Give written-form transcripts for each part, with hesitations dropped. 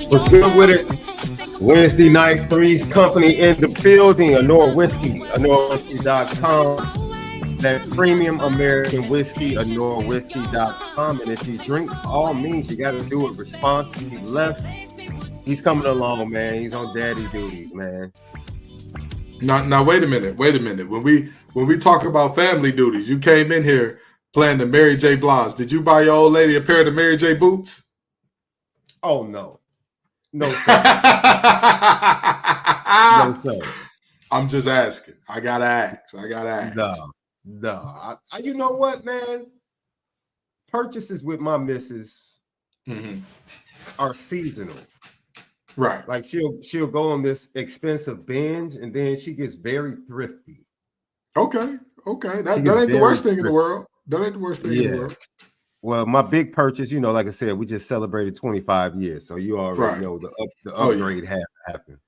What's good with it? Wednesday night, Three's Company in the building. ONORA Whiskey, ONORAWhiskey.com. That premium American whiskey, ONORAWhiskey.com. And if you drink, all means, you got to do it responsibly. Left, he's coming along, man. He's on daddy duties, man. Now, wait a minute. When we talk about family duties, you came in here playing the Mary J. Blige. Did you buy your old lady a pair of the Mary J. boots? Oh, no. No, sir. No, sir. I'm just asking. I gotta ask. No. You know what, man? Purchases with my missus are seasonal. Right. Like she'll go on this expensive binge and then she gets very thrifty. Okay. That ain't the worst thing in the world. That ain't the worst thing in the world. Well, my big purchase, like I said, we just celebrated 25 years. So you already know the upgrade had to happen.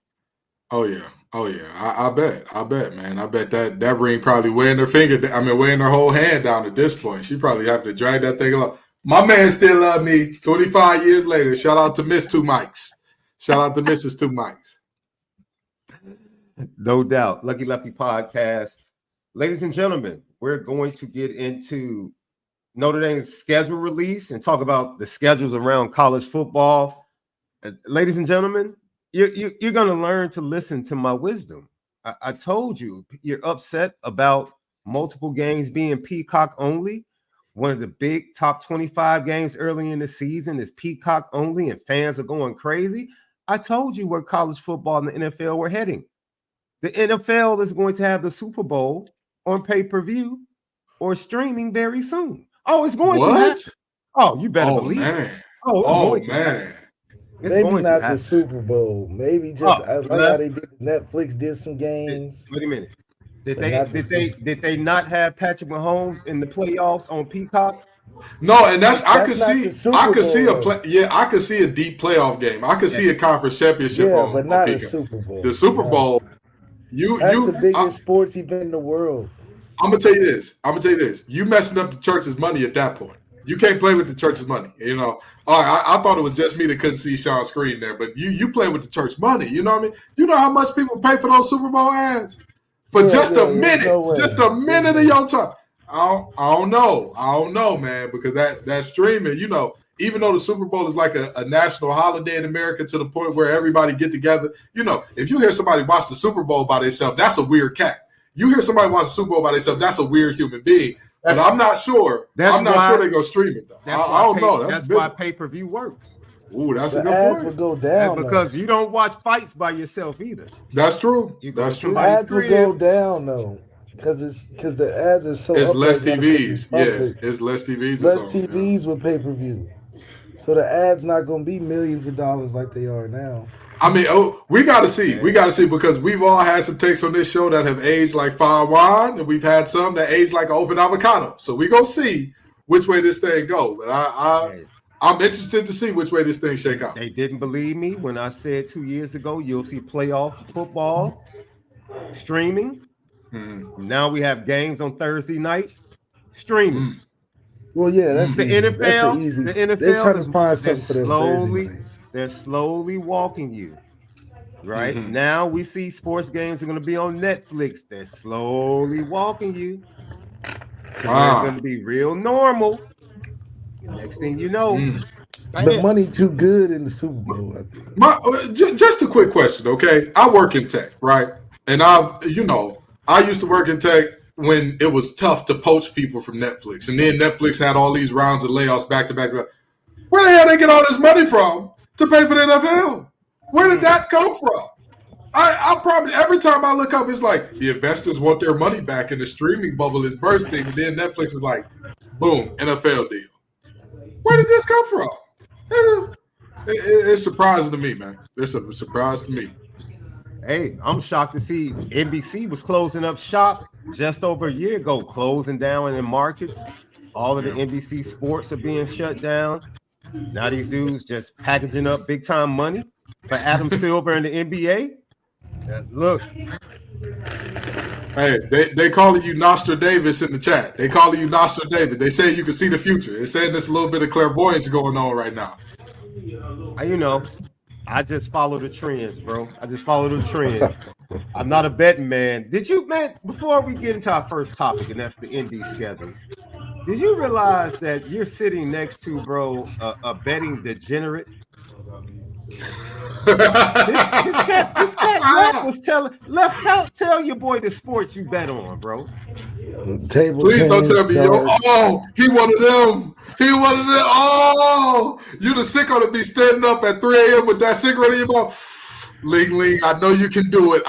Oh yeah. I bet, man. I bet that ring probably weighing weighing her whole hand down at this point. She probably have to drag that thing along. My man still love me 25 years later. Shout out to Miss Two Mics. Shout out to Mrs. Two Mics. No doubt. Lucky Lefty podcast. Ladies and gentlemen, we're going to get into Notre Dame's schedule release and talk about the schedules around college football. Ladies and gentlemen, you're going to learn to listen to my wisdom. I told you, you're upset about multiple games being Peacock only. One of the big top 25 games early in the season is Peacock only, and fans are going crazy. I told you where college football and the NFL were heading. The NFL is going to have the Super Bowl on pay-per-view or streaming very soon. Oh, it's going to happen. Oh, you better believe it. Oh, it's going to happen. Maybe not the Super Bowl. Maybe just like how they did. Netflix did some games. Wait a minute. Did they not have Patrick Mahomes in the playoffs on Peacock? No, and I could see a deep playoff game. I could see a conference championship on, but not on a Super Bowl. The Super Bowl. That's the biggest sports event in the world. I'm gonna tell you this. You messing up the church's money at that point. You can't play with the church's money. I thought it was just me that couldn't see Sean's screen there, but you play with the church money. You know what I mean? You know how much people pay for those Super Bowl ads for just a minute of your time. I don't know, man, because that streaming, even though the Super Bowl is like a national holiday in America to the point where everybody get together, if you hear somebody watch the Super Bowl by themselves, that's a weird cat. You hear somebody watch the Super Bowl by themselves, that's a weird human being. But I'm not sure. I'm not sure they go stream it though. I don't know. That's why pay-per-view works. Ooh, that's a good point. Would go down because you don't watch fights by yourself either. That's true. That's true. The ads will go down though. Because the ads are so. It's less TVs. It's less TVs. Less TVs with pay-per-view. So the ads not going to be millions of dollars like they are now. I mean, we got to see. We got to see because we've all had some takes on this show that have aged like fine wine, and we've had some that aged like an open avocado. So we're going to see which way this thing go. But I'm interested to see which way this thing shake out. They didn't believe me when I said 2 years ago you'll see playoff football streaming. Now we have games on Thursday night streaming. Well, yeah, that's the easy. NFL. The NFL they're trying to find something for they're slowly walking you. Right now, we see sports games are going to be on Netflix. They're slowly walking you. So it's going to be real normal. The next thing you know, the money too good in the Super Bowl. I think. Just a quick question, okay? I work in tech, right? And I used to work in tech when it was tough to poach people from Netflix. And then Netflix had all these rounds of layoffs back to back. Where the hell they get all this money from to pay for the NFL? Where did that come from? I probably, every time I look up, it's like the investors want their money back and the streaming bubble is bursting. And then Netflix is like, boom, NFL deal. Where did this come from? It's surprising to me, man. It's a surprise to me. Hey, I'm shocked to see NBC was closing up shop just over a year ago, closing down in markets. All of the NBC sports are being shut down. Now these dudes just packaging up big time money for Adam Silver and the NBA. Look. Hey, they calling you Nostradamus in the chat. They calling you Nostradamus. They say you can see the future. They're saying there's a little bit of clairvoyance going on right now. I just follow the trends, bro. I just follow the trends. I'm not a betting man. Did you, man, before we get into our first topic, and that's the Indy schedule, did you realize that you're sitting next to, bro, a betting degenerate? this cat Left tell your boy the sports you bet on, bro. Please don't tell me, yo. Oh, he one of them. Oh, you the sicko to be standing up at 3 a.m. with that cigarette in your mouth. Ling, I know you can do it.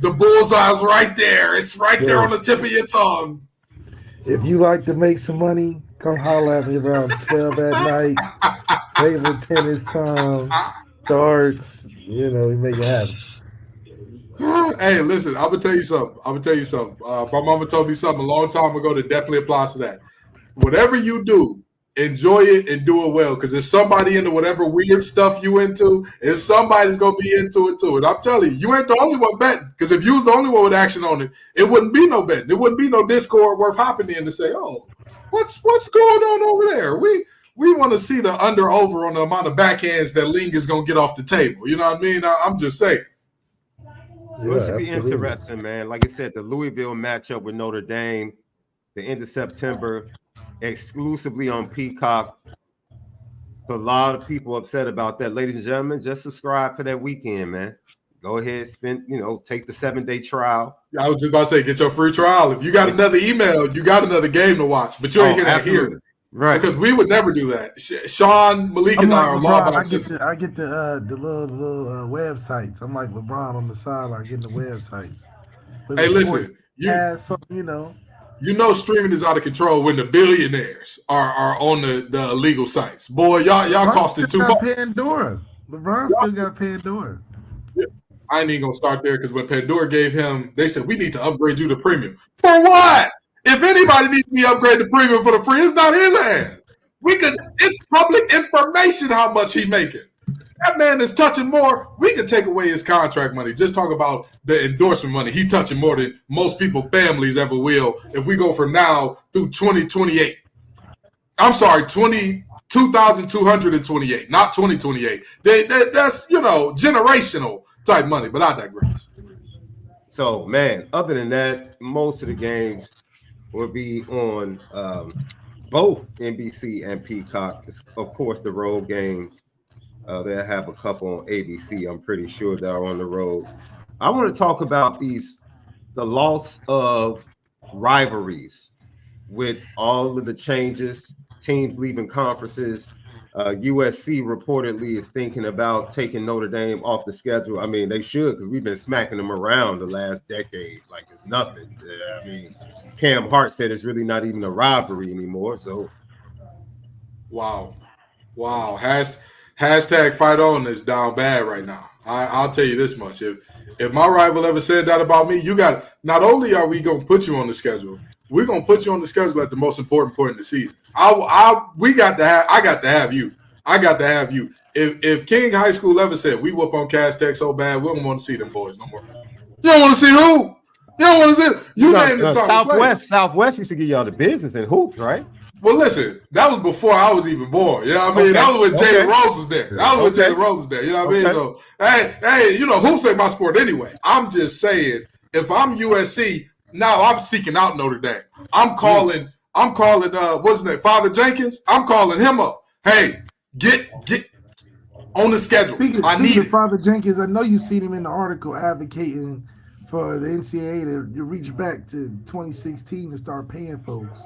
The bullseye's right there. It's right there on the tip of your tongue. If you like to make some money, come holler at me around 12 at night. Table tennis time, darts, we make it happen. Hey, listen, I'm gonna tell you something. My mama told me something a long time ago that definitely applies to that. Whatever you do, enjoy it and do it well, because there's somebody into whatever weird stuff you into, and somebody's gonna be into it too. And I'm telling you, you ain't the only one betting. Because if you was the only one with action on it, it wouldn't be no betting. It wouldn't be no Discord worth hopping in to say, "Oh, what's going on over there?" We want to see the under-over on the amount of backhands that Ling is going to get off the table. You know what I mean? I'm just saying. It should be interesting, man. Like I said, the Louisville matchup with Notre Dame, the end of September, exclusively on Peacock. So a lot of people upset about that. Ladies and gentlemen, just subscribe for that weekend, man. Go ahead, take the 7-day trial. I was just about to say, get your free trial. If you got another email, you got another game to watch, but you ain't going to hear. Right, because we would never do that. SHAUN, Malik, and I are law-abiding citizens. I get the little websites. I'm like LeBron on the sideline getting the websites. But hey, listen, streaming is out of control when the billionaires are on the illegal sites. Boy, y'all costing too much. Pandora. LeBron still got Pandora. Yeah. I ain't even gonna start there because when Pandora gave him, they said we need to upgrade you to premium. For what? If anybody needs to be upgraded to premium for the free, it's not his ass. It's public information how much he making. That man is touching more. We could take away his contract money. Just talk about the endorsement money. He touching more than most people, families ever will. If we go from now through 2028. I'm sorry, 2228, not 2028. That's generational type money. But I digress. So, man, other than that, most of the games will be on both NBC and Peacock. Of course, the road games. They'll have a couple on ABC, I'm pretty sure, that are on the road. I want to talk about the loss of rivalries with all of the changes, teams leaving conferences. USC reportedly is thinking about taking Notre Dame off the schedule. I mean, they should, because we've been smacking them around the last decade like it's nothing. I mean, Cam Hart said it's really not even a rivalry anymore. So, wow. Hashtag fight on is down bad right now. I'll tell you this much: if my rival ever said that about me, you got. Not only are we gonna put you on the schedule, we're gonna put you on the schedule at the most important point in the season. I got to have you. If King High School ever said we whoop on Cass Tech so bad, we don't want to see them boys no more. You don't want to see who? You don't want to see. You name the Southwest used to give y'all the business in hoops, right? Well, listen, that was before I was even born. You know what I mean? That was when Jalen Rose was there. You know what I mean? So, hey, hoops ain't my sport anyway. I'm just saying, if I'm USC, now I'm seeking out Notre Dame. I'm calling what's his name, Father Jenkins. I'm calling him up. Hey, get on the schedule. I need it. Father Jenkins, I know you seen him in the article advocating for the NCAA to reach back to 2016 and start paying folks.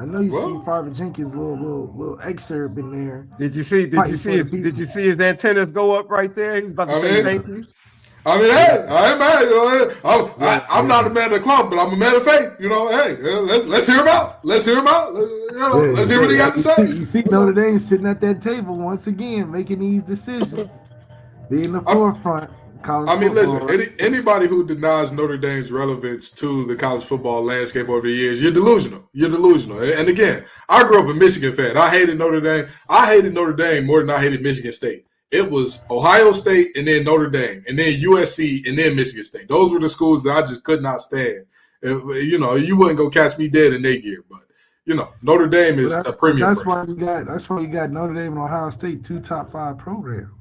I know you see Father Jenkins' little excerpt in there. Did you see his antennas go up right there? He's about to say thank you. I mean, hey, I ain't mad. I'm not a man of the cloth, but I'm a man of faith. Hey, let's hear him out. Let's hear what he got to say. You see Notre Dame sitting at that table once again, making these decisions. They're in the forefront. Listen, anybody who denies Notre Dame's relevance to the college football landscape over the years, you're delusional. And again, I grew up a Michigan fan. I hated Notre Dame. I hated Notre Dame more than I hated Michigan State. It was Ohio State and then Notre Dame and then USC and then Michigan State. Those were the schools that I just could not stand. You wouldn't go catch me dead in their gear. But, Notre Dame is a premium. That's why you got Notre Dame and Ohio State, 2 top 5 programs.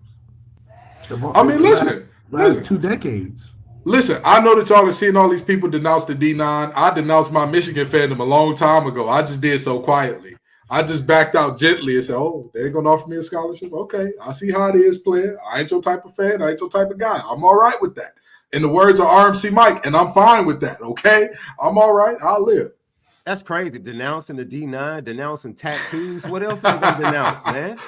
I mean, listen, last 2 decades. Listen, I know that y'all are seeing all these people denounce the D9. I denounced my Michigan fandom a long time ago. I just did so quietly. I just backed out gently and said, oh, they ain't going to offer me a scholarship? Okay, I see how it is, player. I ain't your type of fan. I ain't your type of guy. I'm all right with that. In the words of RMC Mike, and I'm fine with that, okay? I'm all right. I'll live. That's crazy. Denouncing the D9, denouncing tattoos. What else are they going to denounce, man?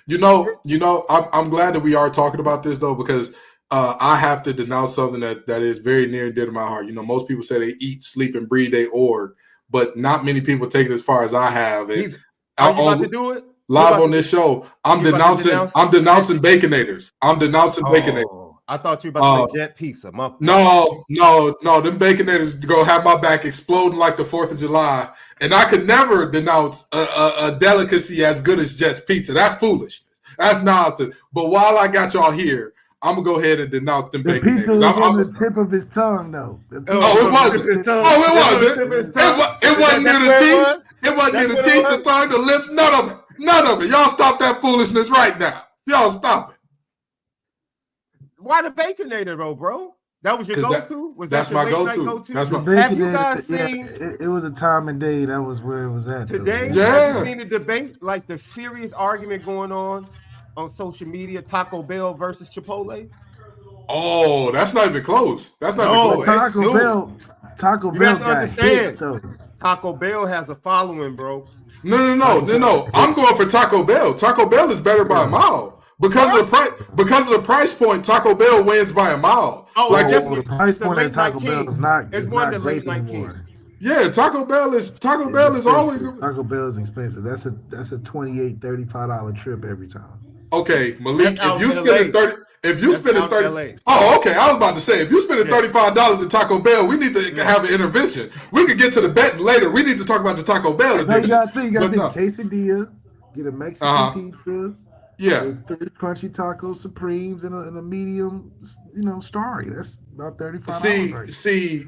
I'm glad that we are talking about this, though, because I have to denounce something that is very near and dear to my heart. Most people say they eat, sleep, and breathe they org, but not many people take it as far as I have. Are you about to do it? Live on this show, I'm denouncing Baconators. I'm denouncing Baconators. I thought you were about to say Jet Pizza. No. Them Baconators go have my back exploding like the 4th of July, and I could never denounce a delicacy as good as Jet's Pizza. That's foolishness. That's nonsense. But while I got y'all here, I'm going to go ahead and denounce them Baconators. The pizza was on the tip of his tongue, though. It wasn't. It wasn't near the teeth. It wasn't near the teeth, the tongue, the lips, none of it. None of it. Y'all stop that foolishness right now. Y'all stop it. Why the Baconator, bro? That was your go-to? That's my go-to. Have you guys seen? It was a time and day. That was where it was at. Today, have you seen the debate, like the serious argument going on social media, Taco Bell versus Chipotle? Oh, that's not even close. That's not even close. Taco Bell got hits, though. Taco Bell has a following, bro. No. I'm going for Taco Bell. Taco Bell is better by a mile. Because of the price point, Taco Bell wins by a mile. The price point at Taco Bell is not. It's one of the late night kings. Yeah, Taco Bell is always. Taco Bell is expensive. That's a $28, $35 trip every time. Okay, Malik, if you spend 30. If you spending 30, oh, okay. I was about to say, if you spending $35 at Taco Bell, we need to have an intervention. We could get to the betting later. We need to talk about the Taco Bell. You got to quesadilla, get a Mexican pizza, 3 crunchy taco supremes and a medium, starry. That's about $35.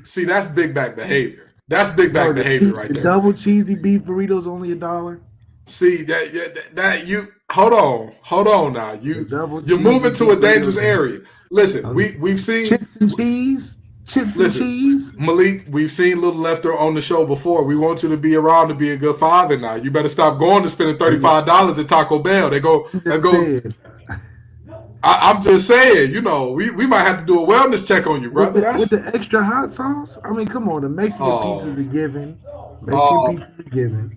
See, that's big back behavior. That's big back behavior right there. Double cheesy beef burritos only $1. See that you. Hold on now. You're moving to a dangerous area. Listen, we've seen chips and cheese. Malik, we've seen Little Lefty on the show before. We want you to be around to be a good father now. You better stop going to spending $35 at Taco Bell. I'm just saying, we might have to do a wellness check on you, brother. With the extra hot sauce? I mean, come on. The Mexican pizza's a given. Pizza's a given.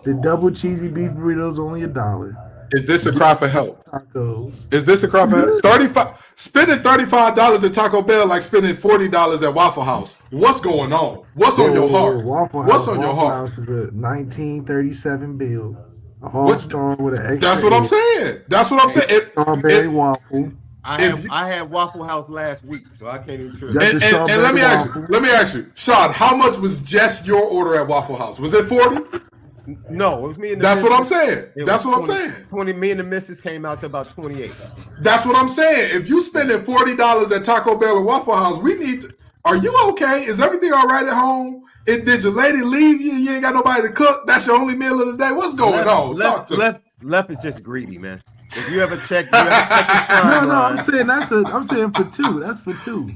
The double cheesy beef burritos only $1. Is this a cry for help? Tacos. Is this a cry for help? Spending $35 at Taco Bell like spending $40 at Waffle House. What's going on? What's on your heart? What's on your heart? Waffle House is a 1937 bill. A All-Star with an extra. That's what I'm saying. Strawberry waffle. I had Waffle House last week, so I can't even trust. And let me ask you, Sean, how much was just your order at Waffle House? Was it 40? No, it was me and the That's missus. what I'm saying. That's what I'm saying. 20, me and the missus came out to about 28. That's what I'm saying. If you spending $40 at Taco Bell or Waffle House, we need to. Are you okay? Is everything all right at home? Did your lady leave you? You ain't got nobody to cook? That's your only meal of the day? What's going on? Talk to me. Left is just greedy, man. If you ever check his timeline. No, I'm saying for 2. That's for 2.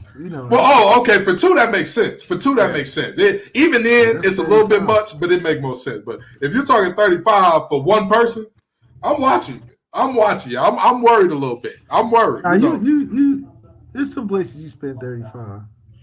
Well, okay, for 2 that makes sense. Makes sense. Even then, it's a little bit much, but it makes more sense. But if you're talking 35 for one person, I'm watching you. I'm worried a little bit. I'm worried. There's some places you spend 35.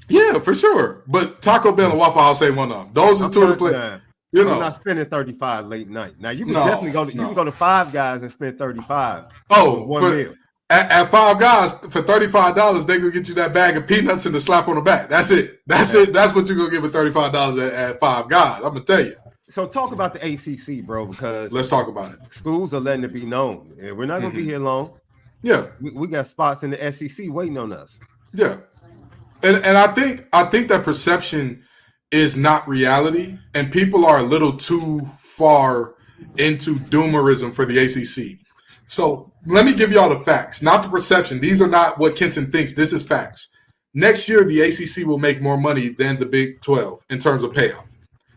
Yeah, for sure. But Taco Bell and Waffle House ain't one of them. Those are 2 of the places. I'm not spending 35 late night. Now you can definitely go. You can go to Five Guys and spend 35. One meal. At Five Guys for $35, they gonna get you that bag of peanuts and a slap on the back. That's it. That's what you're gonna get for $35 at Five Guys. I'm gonna tell you. So talk about the ACC, bro, because let's talk about it. Schools are letting it be known, and we're not gonna be here long. Yeah, we got spots in the SEC waiting on us. Yeah, and I think that perception is not reality, and people are a little too far into doomerism for the ACC. So let me give y'all the facts, not the perception. These are not what Kenton thinks. This is facts. Next year, the ACC will make more money than the Big 12 in terms of payout.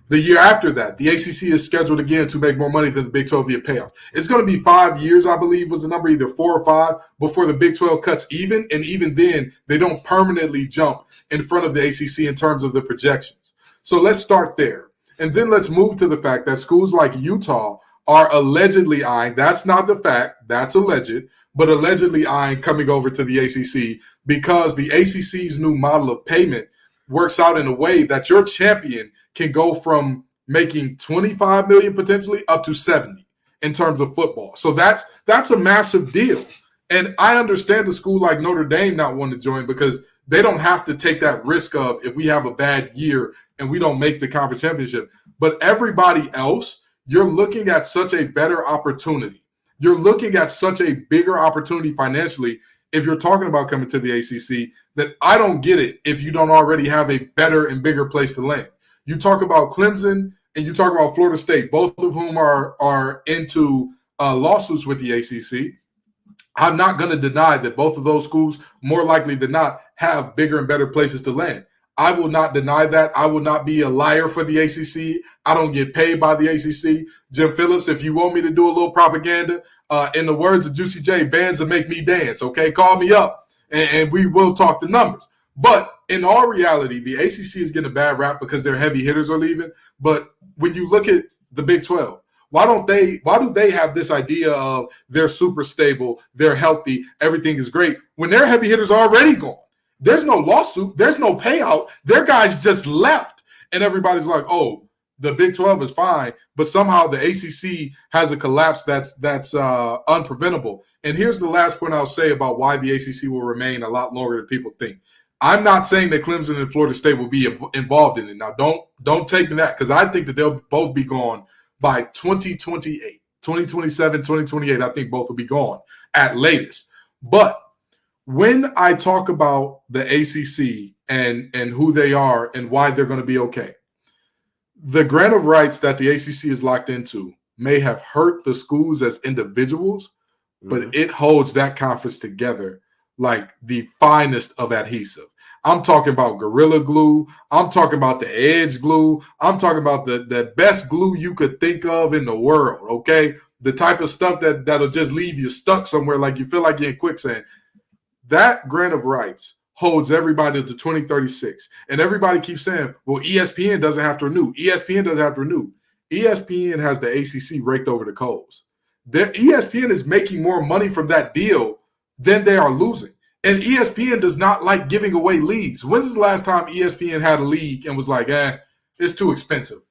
The year after that, the ACC is scheduled again to make more money than the Big 12 via payout. It's going to be 5 years, I believe, was the number, either 4 or 5, before the Big 12 cuts even. And even then, they don't permanently jump in front of the ACC in terms of the projections. So let's start there. And then let's move to the fact that schools like Utah are allegedly eyeing, that's not the fact, that's alleged, but allegedly eyeing coming over to the ACC because the ACC's new model of payment works out in a way that your champion can go from making 25 million potentially up to 70 in terms of football. So that's a massive deal. And I understand a school like Notre Dame not wanting to join because they don't have to take that risk of if we have a bad year and we don't make the conference championship. But everybody else, you're looking at such a better opportunity. You're looking at such a bigger opportunity financially if you're talking about coming to the ACC that I don't get it if you don't already have a better and bigger place to land. You talk about Clemson and you talk about Florida State, both of whom are into lawsuits with the ACC. I'm not going to deny that both of those schools, more likely than not, have bigger and better places to land. I will not deny that. I will not be a liar for the ACC. I don't get paid by the ACC. Jim Phillips, if you want me to do a little propaganda, in the words of Juicy J, bands will make me dance, okay? Call me up, and we will talk the numbers. But in all reality, the ACC is getting a bad rap because their heavy hitters are leaving. But when you look at the Big 12, why do they have this idea of they're super stable, they're healthy, everything is great, when their heavy hitters are already gone? There's no lawsuit, there's no payout, their guys just left. And everybody's like, oh, the Big 12 is fine, but somehow the ACC has a collapse that's unpreventable. And here's the last point I'll say about why the ACC will remain a lot longer than people think. I'm not saying that Clemson and Florida State will be involved in it. Now, don't take me that, because I think that they'll both be gone by 2028, 2027, 2028. I think both will be gone at latest. But when I talk about the ACC and who they are and why they're going to be okay, the grant of rights that the ACC is locked into may have hurt the schools as individuals, but it holds that conference together like the finest of adhesive. I'm talking about Gorilla Glue. I'm talking about the Edge Glue. I'm talking about the best glue you could think of in the world, okay? The type of stuff that'll just leave you stuck somewhere like you feel like you're in quicksand. That grant of rights holds everybody to 2036. And everybody keeps saying, well, ESPN doesn't have to renew. ESPN doesn't have to renew. ESPN has the ACC raked over the coals. ESPN is making more money from that deal than they are losing. And ESPN does not like giving away leagues. When's the last time ESPN had a league and was like, it's too expensive?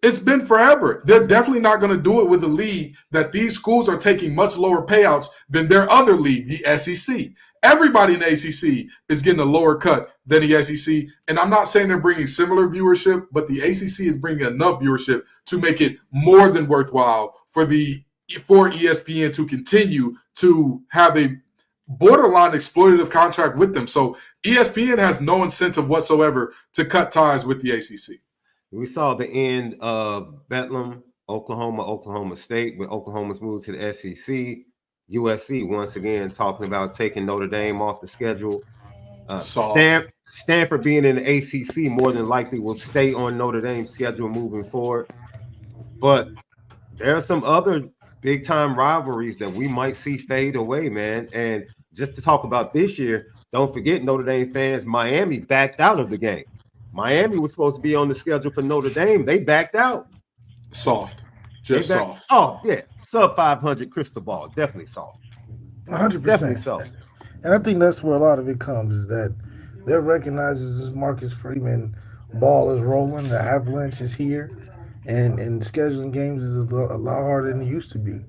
It's been forever. They're definitely not going to do it with a league that these schools are taking much lower payouts than their other league, the SEC. Everybody in the ACC is getting a lower cut than the SEC. And I'm not saying they're bringing similar viewership, but the ACC is bringing enough viewership to make it more than worthwhile for ESPN to continue to have a borderline exploitative contract with them. So ESPN has no incentive whatsoever to cut ties with the ACC. We saw the end of Bedlam, Oklahoma State, when Oklahoma's moved to the SEC. USC once again talking about taking Notre Dame off the schedule. Stanford being in the ACC more than likely will stay on Notre Dame's schedule moving forward. But there are some other big-time rivalries that we might see fade away, man. And just to talk about this year, don't forget, Notre Dame fans, Miami backed out of the game. Miami was supposed to be on the schedule for Notre Dame. They backed out. Soft. Soft. Oh, yeah. Sub 500 crystal ball. Definitely soft. 100%. Definitely soft. And I think that's where a lot of it comes, is that they recognizes this Marcus Freeman ball is rolling, the avalanche is here, and scheduling games is a lot harder than it used to be.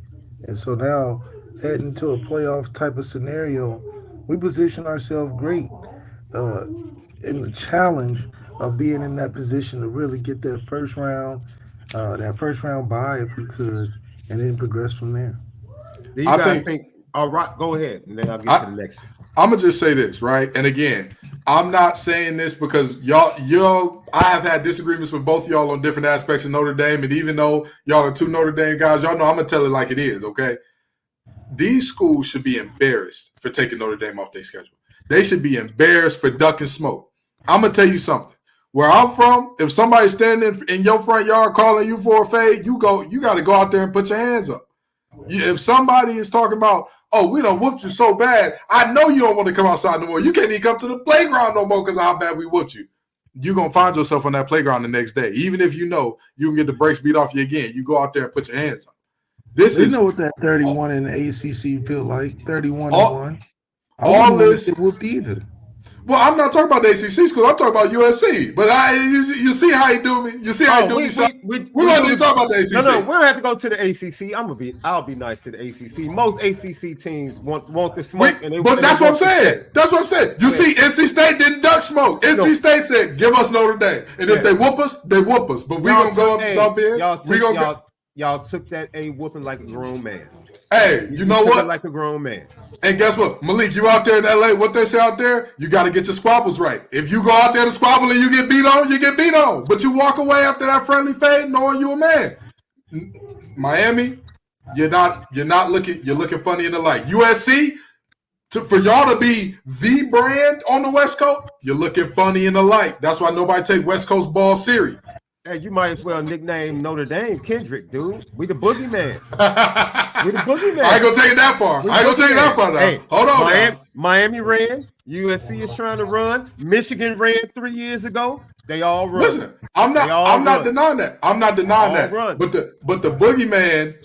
And so now, heading to a playoff type of scenario, we position ourselves great in the challenge of being in that position to really get that first round bye if we could, and then progress from there. Do you guys think all right, go ahead, and then I'll get to the next. I'm gonna just say this, right? And again, I'm not saying this because y'all. I have had disagreements with both y'all on different aspects of Notre Dame, and even though y'all are two Notre Dame guys, y'all know I'm gonna tell it like it is. Okay, these schools should be embarrassed for taking Notre Dame off their schedule. They should be embarrassed for ducking smoke. I'm gonna tell you something. Where I'm from, if somebody's standing in your front yard calling you for a fade, you got to go out there and put your hands up. If somebody is talking about, oh, we done whooped you so bad, I know you don't want to come outside no more. You can't even come to the playground no more because of how bad we whooped you. You're going to find yourself on that playground the next day. Even if you know you can get the brakes beat off you again, you go out there and put your hands up. You know what that 31 in the ACC feel like, 31-1. I all this whooped either. Well, I'm not talking about the ACC school. I'm talking about USC. But you see how he do me. You see how he do me. We're going to talk about the ACC. No, we don't have to go to the ACC. I'll be nice to the ACC. Most ACC teams want the smoke, but that's what I'm saying. That's what I'm saying. You see, NC State didn't duck smoke. NC State said, "Give us Notre Dame," and if they whoop us, they whoop us. But we're gonna go up to South Bend. Y'all took that A whooping like a grown man. Hey, you know what? Like a grown man. And guess what, Malik? You out there in LA? What they say out there? You got to get your squabbles right. If you go out there to squabble and you get beat on, you get beat on. But you walk away after that friendly fade, knowing you a man. Miami, you're not looking. You're looking funny in the light. USC, for y'all to be the brand on the West Coast, you're looking funny in the light. That's why nobody take West Coast ball serious. Hey, you might as well nickname Notre Dame Kendrick, dude. We the boogeyman. We the boogeyman. I ain't gonna take it that far. I ain't gonna take it that far now. Hey, hold on. Miami ran. USC is trying to run. Michigan ran 3 years ago. They all run. Listen, I'm not denying that. I'm not denying that. Run. But the boogeyman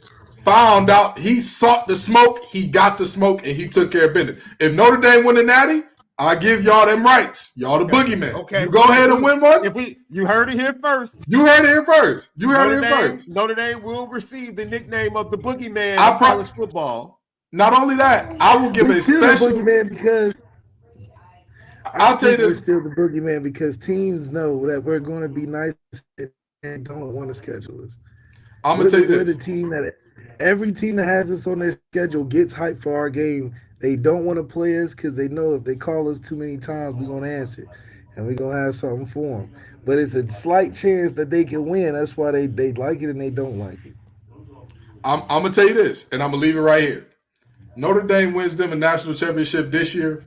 found out. He sought the smoke. He got the smoke, and he took care of business. If Notre Dame win the Natty, I give y'all them rights. Y'all the boogeyman. Okay. You go ahead and win one. You heard it here first. You heard it here first. You heard it here first. Notre Dame will receive the nickname of the boogeyman in college football. Not only that, I will give a special boogeyman because I'll tell you this. We're still the boogeyman because teams know that we're going to be nice and don't want to schedule us. I'm gonna tell you this. We're the team that every team that has us on their schedule gets hyped for our game. They don't want to play us because they know if they call us too many times, we're going to answer. And we're going to have something for them. But it's a slight chance that they can win. That's why they like it and they don't like it. I'm going to tell you this, and I'm going to leave it right here. Notre Dame wins them a national championship this year.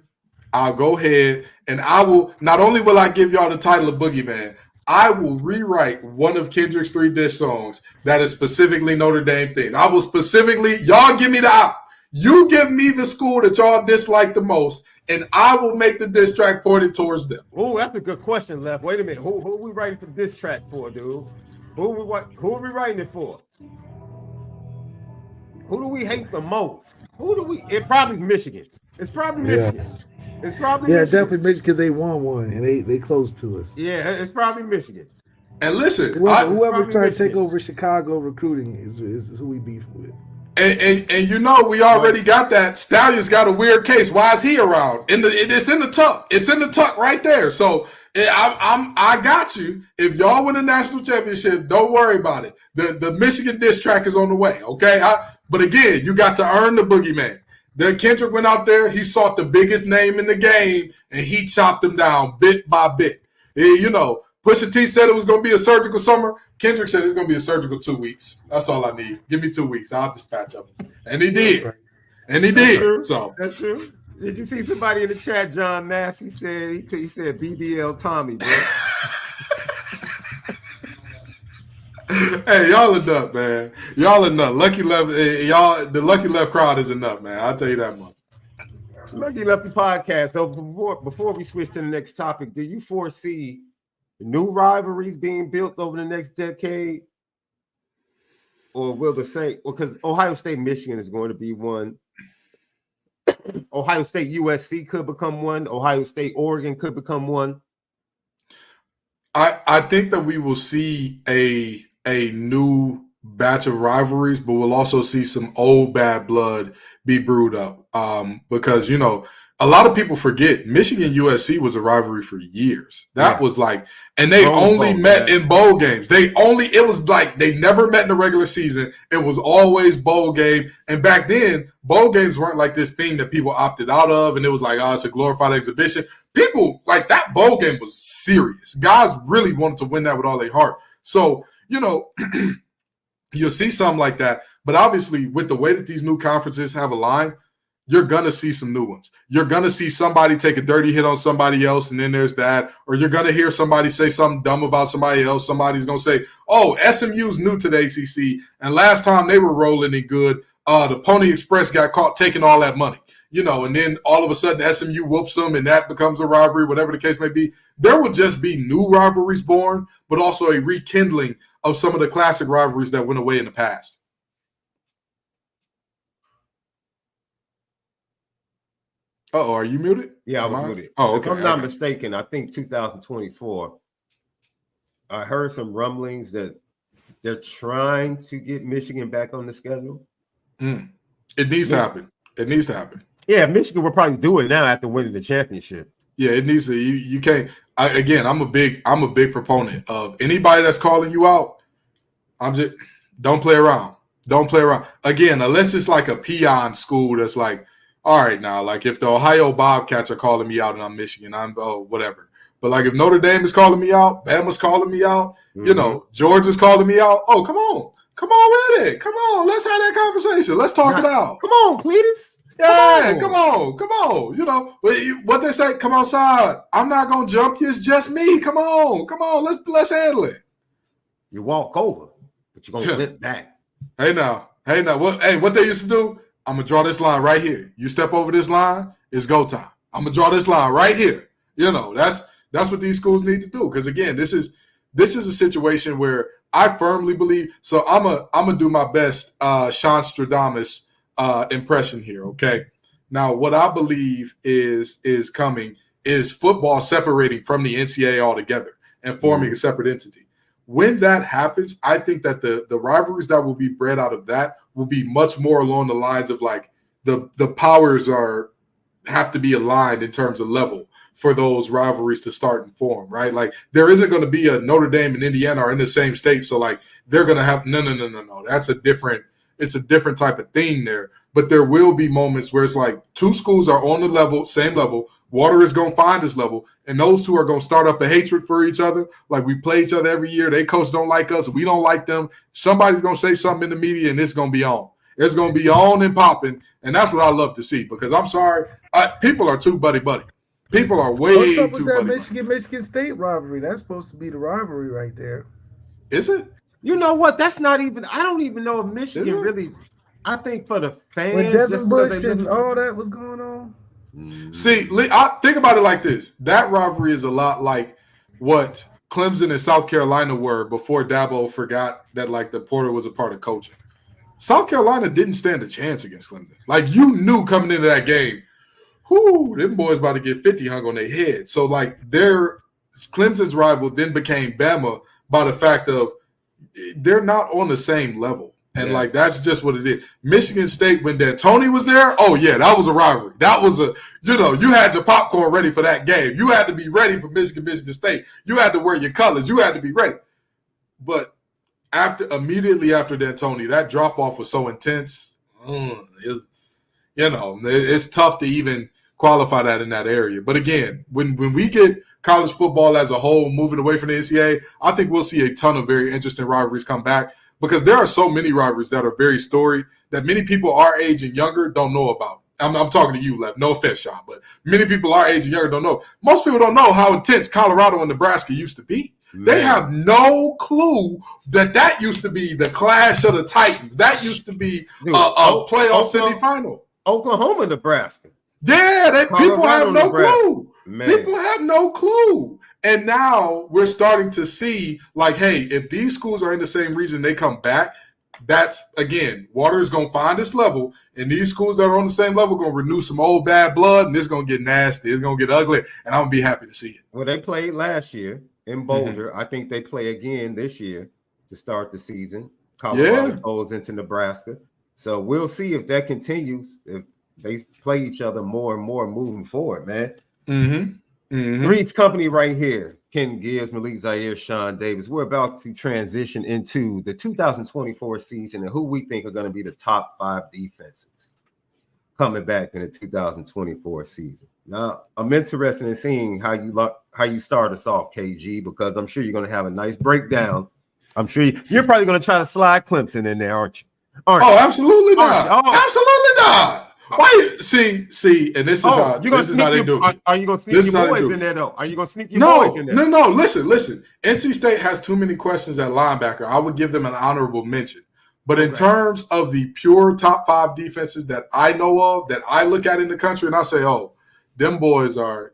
I'll go ahead and I will – not only will I give y'all the title of Boogeyman, I will rewrite one of Kendrick's 3 diss songs that is specifically Notre Dame themed. I will specifically – y'all give me the op. You give me the school that y'all dislike the most, and I will make the diss track pointed towards them. Oh, that's a good question, Left. Wait a minute. Who are we writing the diss track for, dude? Who are we writing it for? Who do we hate the most? It probably Michigan. It's probably Michigan. It's probably Michigan. Definitely Michigan because they won one and they close to us. Yeah, it's probably Michigan. And listen, whoever's trying to take over Chicago recruiting is who we beef with. And you know we already got that. Stallion's got a weird case. Why is he around? It's in the tuck. It's in the tuck right there. So I got you. If y'all win a national championship, don't worry about it. The Michigan diss track is on the way. Okay. But again, you got to earn the boogeyman. Then Kendrick went out there. He sought the biggest name in the game, and he chopped him down bit by bit. You know, Pusha T said it was going to be a surgical summer. Kendrick said it's going to be a surgical 2 weeks. That's all I need. Give me 2 weeks. I'll dispatch of him. And he did. And he did. True. So that's true. Did you see somebody in the chat, John Massey said he said BBL Tommy, bro. Hey, y'all are nut, man. Y'all are nut. Lucky Left, the Lucky Left crowd is a nut, man. I'll tell you that much. Lucky Lefty podcast. So before we switch to the next topic, do you foresee new rivalries being built over the next decade? Or will the same, because Ohio State, Michigan is going to be one. Ohio State, USC could become one. Ohio State, Oregon could become one. I think that we will see a new batch of rivalries, but we'll also see some old bad blood be brewed up. Because, you know, a lot of people forget Michigan USC was a rivalry for years. That was like, and they only met in bowl games. It was like they never met in the regular season. It was always bowl game. And back then, bowl games weren't like this thing that people opted out of. And it was like, oh, it's a glorified exhibition. People like that bowl game was serious. Guys really wanted to win that with all their heart. So, you know, you'll see something like that. But obviously, with the way that these new conferences have aligned, you're going to see some new ones. You're going to see somebody take a dirty hit on somebody else, and then there's that. Or you're going to hear somebody say something dumb about somebody else. Somebody's going to say, oh, SMU's new to the ACC, and last time they were rolling it good, the Pony Express got caught taking all that money. And then all of a sudden SMU whoops them, and that becomes a rivalry, whatever the case may be. There will just be new rivalries born, but also a rekindling of some of the classic rivalries that went away in the past. Uh-oh, are you muted? Yeah, I was muted. Oh, okay. If I'm not mistaken, I think 2024, I heard some rumblings that they're trying to get Michigan back on the schedule. It needs to happen. It needs to happen. Yeah, Michigan will probably do it now after winning the championship. Yeah, it needs to. You can't. I'm a big proponent of anybody that's calling you out. Don't play around. Don't play around. Again, unless it's like a peon school that's like, all right, now, like if the Ohio Bobcats are calling me out and I'm Michigan, I'm whatever. But like if Notre Dame is calling me out, Bama's calling me out, Georgia's calling me out. Oh, come on with it. Come on, let's have that conversation. Let's talk it out. Come on, Cletus. Yeah, come on. What they say, come outside. I'm not gonna jump you. It's just me. Come on. Let's handle it. You walk over, but you're gonna limp back. Hey now. What they used to do? I'm gonna draw this line right here. You step over this line, it's go time. I'm gonna draw this line right here. That's what these schools need to do. Because again, this is a situation where I firmly believe. So I'm gonna do my best Sean Stradamus impression here. Okay. Now, what I believe is coming is football separating from the NCAA altogether and forming a separate entity. When that happens, I think that the rivalries that will be bred out of that will be much more along the lines of like the powers have to be aligned in terms of level for those rivalries to start and form, right? Like there isn't going to be a Notre Dame and Indiana are in the same state, so like they're going to have no. It's a different type of thing there. But there will be moments where it's like two schools are on the level, same level. Water is going to find this level, and those two are going to start up a hatred for each other. Like we play each other every year. They coach don't like us. We don't like them. Somebody's going to say something in the media, and it's going to be on. It's going to be on and popping, and that's what I love to see because I'm sorry. People are too buddy-buddy. People are way What's up with too that Michigan State rivalry? That's supposed to be the rivalry right there. Is it? You know what? That's not even – I don't even know if Michigan really – I think for the fans, when Devin Bush and all that was going on. See, I think about it like this. That rivalry is a lot like what Clemson and South Carolina were before Dabo forgot that like the Porter was a part of coaching. South Carolina didn't stand a chance against Clemson. Like you knew coming into that game, them boys about to get 50 hung on their head. So like Clemson's rival then became Bama by the fact of they're not on the same level. And like that's just what it is. Michigan State, when D'Antoni was there, oh yeah, that was a rivalry. That was you had your popcorn ready for that game. You had to be ready for Michigan State. You had to wear your colors. You had to be ready. But immediately after D'Antoni, that drop off was so intense. It's tough to even qualify that in that area. But again, when we get college football as a whole moving away from the NCAA, I think we'll see a ton of very interesting rivalries come back. Because there are so many rivalries that are very storied that many people our age and younger don't know about. I'm talking to you, Lev. No offense, Sean, but many people our age and younger don't know. Most people don't know how intense Colorado and Nebraska used to be. Man. They have no clue that used to be the clash of the Titans. That used to be a playoff semifinal. Oklahoma, Nebraska. Yeah, people have no clue. Man. People have no clue. And now we're starting to see, like, hey, if these schools are in the same region, they come back. That's, again, water is going to find this level. And these schools that are on the same level are going to renew some old bad blood. And it's going to get nasty. It's going to get ugly. And I'm going to be happy to see it. Well, they played last year in Boulder. Mm-hmm. I think they play again this year to start the season. Colorado goes into Nebraska. So we'll see if that continues, if they play each other more and more moving forward, man. Mm-hmm. Three's company right here. Ken Gibbs, Malik Zaire, Sean Davis. We're about to transition into the 2024 season and who we think are going to be the top 5 defenses coming back in the 2024 season. Now, I'm interested in seeing how you start us off, KG, because I'm sure you're going to have a nice breakdown. I'm sure you're probably going to try to slide Clemson in there, aren't you? Oh, absolutely not. Absolutely not. Why? See, and this is how they do it. Are you gonna sneak your boys in there though? Are you gonna sneak your boys in there? No. Listen. NC State has too many questions at linebacker. I would give them an honorable mention. But in terms of the pure top 5 defenses that I know of, that I look at in the country, and I say, oh, them boys are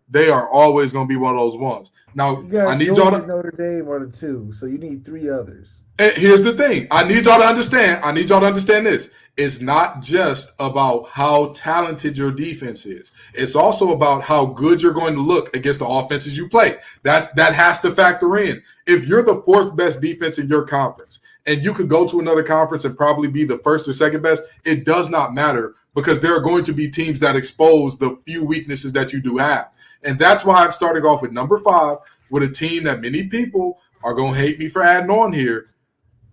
always going to be one of those ones. Now, I need y'all to Notre Dame are the 2, so you need 3 others. And here's the thing. I need y'all to understand this. It's not just about how talented your defense is. It's also about how good you're going to look against the offenses you play. That has to factor in. If you're the 4th best defense in your conference, and you could go to another conference and probably be the 1st or 2nd best, it does not matter, because there are going to be teams that expose the few weaknesses that you do have. And that's why I'm starting off with number 5 with a team that many people are going to hate me for adding on here.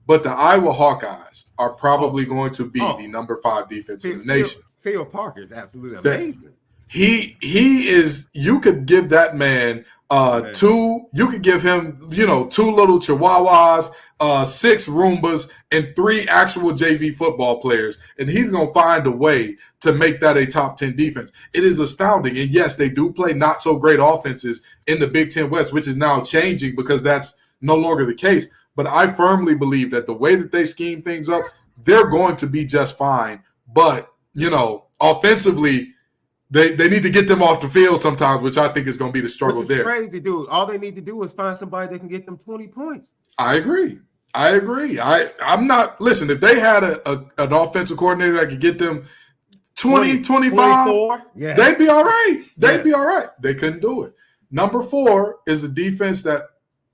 But the Iowa Hawkeyes are probably going to be the number 5 defense in the nation. Phil Parker is absolutely amazing. He is. You could give that man 2. You could give him 2 little Chihuahuas, 6 Roombas, and 3 actual JV football players, and he's gonna find a way to make that a top 10 defense. It is astounding. And yes, they do play not so great offenses in the Big Ten West, which is now changing because that's no longer the case. But I firmly believe that the way that they scheme things up, they're going to be just fine. But, offensively, they need to get them off the field sometimes, which I think is going to be the struggle there. Crazy, dude. All they need to do is find somebody that can get them 20 points. I agree. I'm not – listen, if they had an offensive coordinator that could get them 20, 25, they'd be all right. Be all right. They couldn't do it. Number 4 is a defense that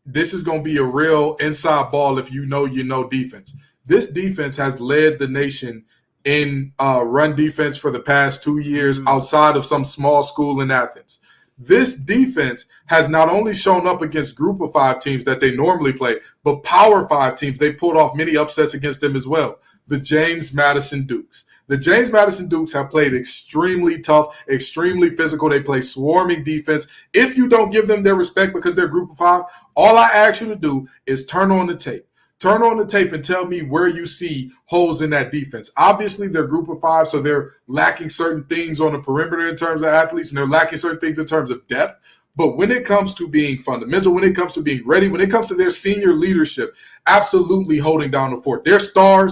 this is going to be a real inside ball if you know defense. This defense has led the nation in run defense for the past 2 years outside of some small school in Athens. This defense has not only shown up against group of 5 teams that they normally play, but power 5 teams. They pulled off many upsets against them as well. The James Madison Dukes. The James Madison Dukes have played extremely tough, extremely physical. They play swarming defense. If you don't give them their respect because they're group of 5, all I ask you to do is turn on the tape. Turn on the tape and tell me where you see holes in that defense. Obviously, they're group of 5, so they're lacking certain things on the perimeter in terms of athletes, and they're lacking certain things in terms of depth. But when it comes to being fundamental, when it comes to being ready, when it comes to their senior leadership, absolutely holding down the fort. Their star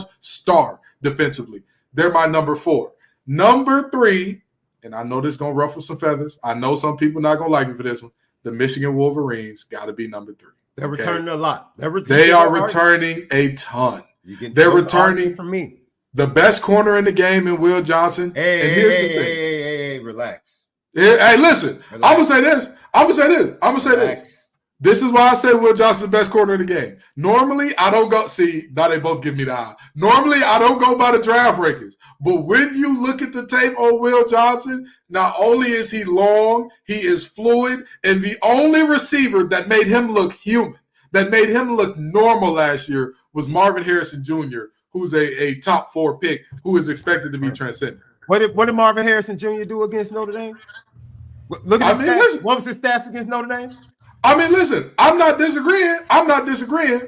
defensively. They're my number 4. Number 3, and I know this is going to ruffle some feathers. I know some people not going to like me for this one. The Michigan Wolverines got to be number 3. They're returning a lot. They are returning a ton. They're returning from me. The best corner in the game in Will Johnson. Hey, relax. Hey, listen. Relax. I'm going to say this. This is why I say Will Johnson's the best corner in the game. Normally, I don't go – see, now they both give me the eye. Normally, I don't go by the draft rankings. But when you look at the tape on Will Johnson, not only is he long, he is fluid, and the only receiver that made him look human, that made him look normal last year was Marvin Harrison Jr., who's a top 4 pick who is expected to be transcendent. What did Marvin Harrison Jr. do against Notre Dame? Look at his stats. What was his stats against Notre Dame? I mean, listen, I'm not disagreeing.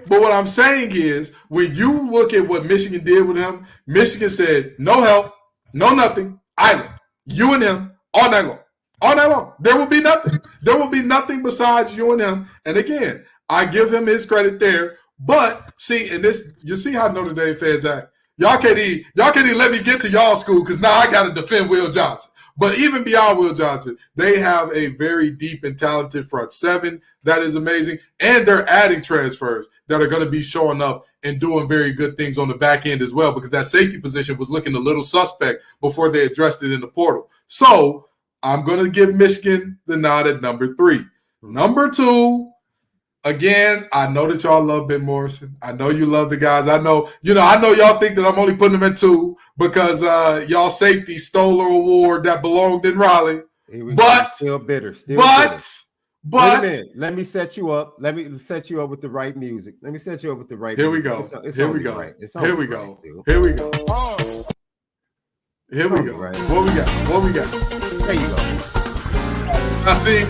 But what I'm saying is when you look at what Michigan did with him, Michigan said, no help, no nothing, island. You and him all night long. All night long. There will be nothing. There will be nothing besides you and him. And again, I give him his credit there. But see, in this, you see how Notre Dame fans act. Y'all can't even let me get to y'all school because now I got to defend Will Johnson. But even beyond Will Johnson, they have a very deep and talented front 7 that is amazing. And they're adding transfers that are going to be showing up and doing very good things on the back end as well, because that safety position was looking a little suspect before they addressed it in the portal. So I'm going to give Michigan the nod at number 3. Number 2, again, I know that y'all love Ben Morrison. I know you love the guys. I know y'all think that I'm only putting them at 2 because y'all safety stole an award that belonged in Raleigh. But still bitter. But wait a minute. Let me set you up. Let me set you up with the right music. Let me set you up with the right Here music. we go. Here we go. Right. Here we go. Here we go. Here we go. Right. What we got? There you go. I see.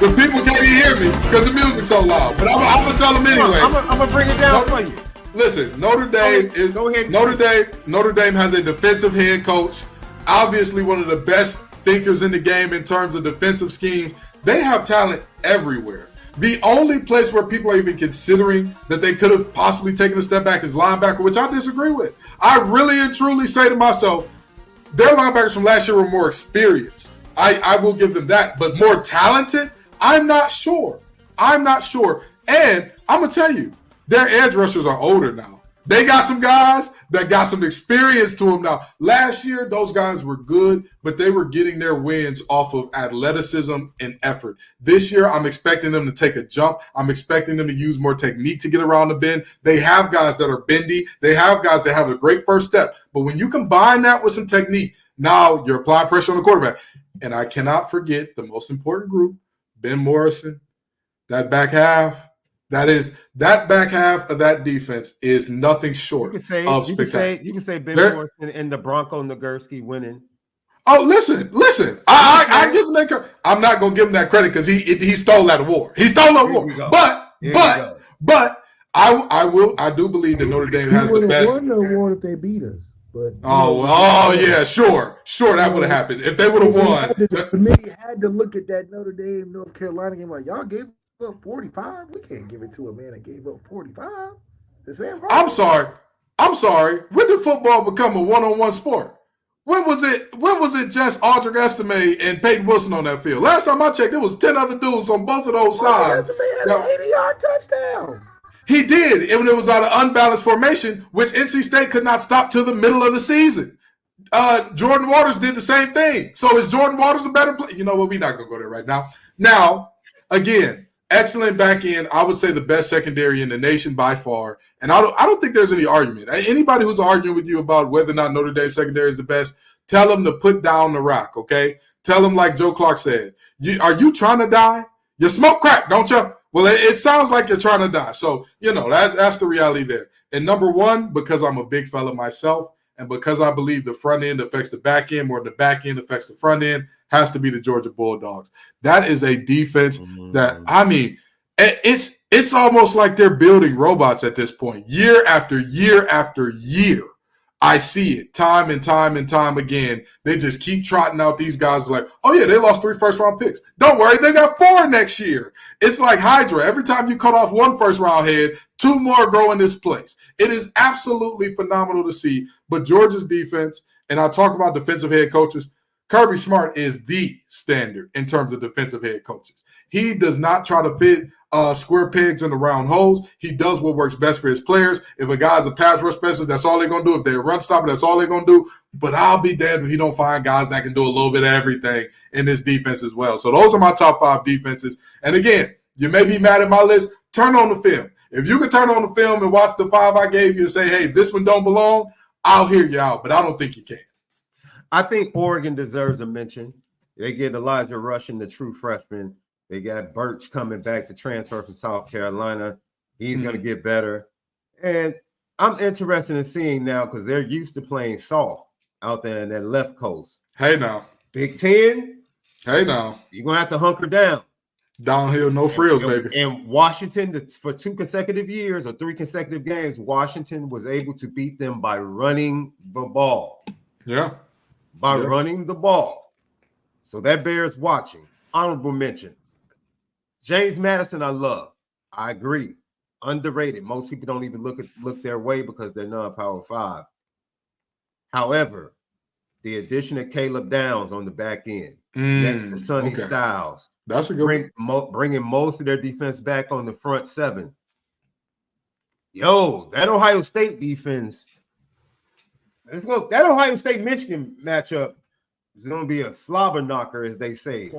The people can't even hear me because the music's so loud. But I'm gonna tell them anyway. I'm gonna bring it down for you. Listen, Notre Dame has a defensive head coach obviously one of the best thinkers in the game in terms of defensive schemes. They have talent everywhere. The only place where people are even considering that they could have possibly taken a step back is linebacker, which I disagree with. I really and truly say to myself, their linebackers from last year were more experienced. I will give them that, but more talented? I'm not sure. And I'm going to tell you, their edge rushers are older now. They got some guys that got some experience to them now. Last year, those guys were good, but they were getting their wins off of athleticism and effort. This year, I'm expecting them to take a jump. I'm expecting them to use more technique to get around the bend. They have guys that are bendy. They have guys that have a great first step. But when you combine that with some technique, now you're applying pressure on the quarterback. And I cannot forget the most important group, Ben Morrison, that back half. That back half of that defense is nothing short of spectacular. You can say Ben Morrison and the Bronco Nagurski winning. Oh, listen. I give him that credit. I'm not gonna give him that credit because he stole that award. He stole that award. But I do believe that Notre Dame has the best. He would have won the award if they beat us. But yeah, sure, that would have happened if they would have won. The committee had to look at that Notre Dame North Carolina game like y'all gave up 45. We can't give it to a man that gave up 45. I'm sorry. When did football become a one-on-one sport? When was it just Audric Estime and Peyton Wilson on that field? Last time I checked, there was 10 other dudes on both of those sides. Estime had an 80-yard touchdown. He did, and it was out of unbalanced formation, which NC State could not stop till the middle of the season. Jordan Waters did the same thing. So is Jordan Waters a better player? You know what? We're not going to go there right now. Now, again, excellent back end. I would say the best secondary in the nation by far. And I don't think there's any argument. Anybody who's arguing with you about whether or not Notre Dame secondary is the best, tell them to put down the rock, okay? Tell them like Joe Clark said, are you trying to die? You smoke crack, don't you? Well, it sounds like you're trying to die. So, that's the reality there. And number one, because I'm a big fella myself, and because I believe the front end affects the back end more than the back end affects the front end, has to be the Georgia Bulldogs. That is a defense that, it's almost like they're building robots at this point. Year after year after year, I see it time and time and time again. They just keep trotting out these guys like, oh, yeah, they lost 3 first-round picks. Don't worry, they got 4 next year. It's like Hydra. Every time you cut off 1 first-round head, 2 more grow in this place. It is absolutely phenomenal to see. But Georgia's defense, and I talk about defensive head coaches, Kirby Smart is the standard in terms of defensive head coaches. He does not try to fit square pegs in the round holes. He does what works best for his players. If a guy's a pass rush specialist, that's all they're going to do. If they're a run stopper, that's all they're going to do. But I'll be damned if he don't find guys that can do a little bit of everything in this defense as well. So those are my top 5 defenses. And again, you may be mad at my list. Turn on the film. If you can turn on the film and watch the 5 I gave you and say, hey, this one don't belong, I'll hear you out. But I don't think you can. I think Oregon deserves a mention. They get Elijah Rushing, the true freshman. They got Birch coming back to transfer from South Carolina. He's going to get better. And I'm interested in seeing now because they're used to playing soft out there in that left coast. Hey, now. Big Ten. Hey, now. You're going to have to hunker down. Downhill, no frills, baby. And Washington, for 2 consecutive years or 3 consecutive games, Washington was able to beat them by running the ball. Yeah. Running the ball. So that bears watching. Honorable mention. James Madison, I love. I agree. Underrated. Most people don't even look their way because they're non-Power 5. However, the addition of Caleb Downs on the back end, next to Sonny Styles, that's a good bringing most of their defense back on the front 7. Yo, that Ohio State defense. That Ohio State-Michigan matchup is going to be a slobber knocker, as they say,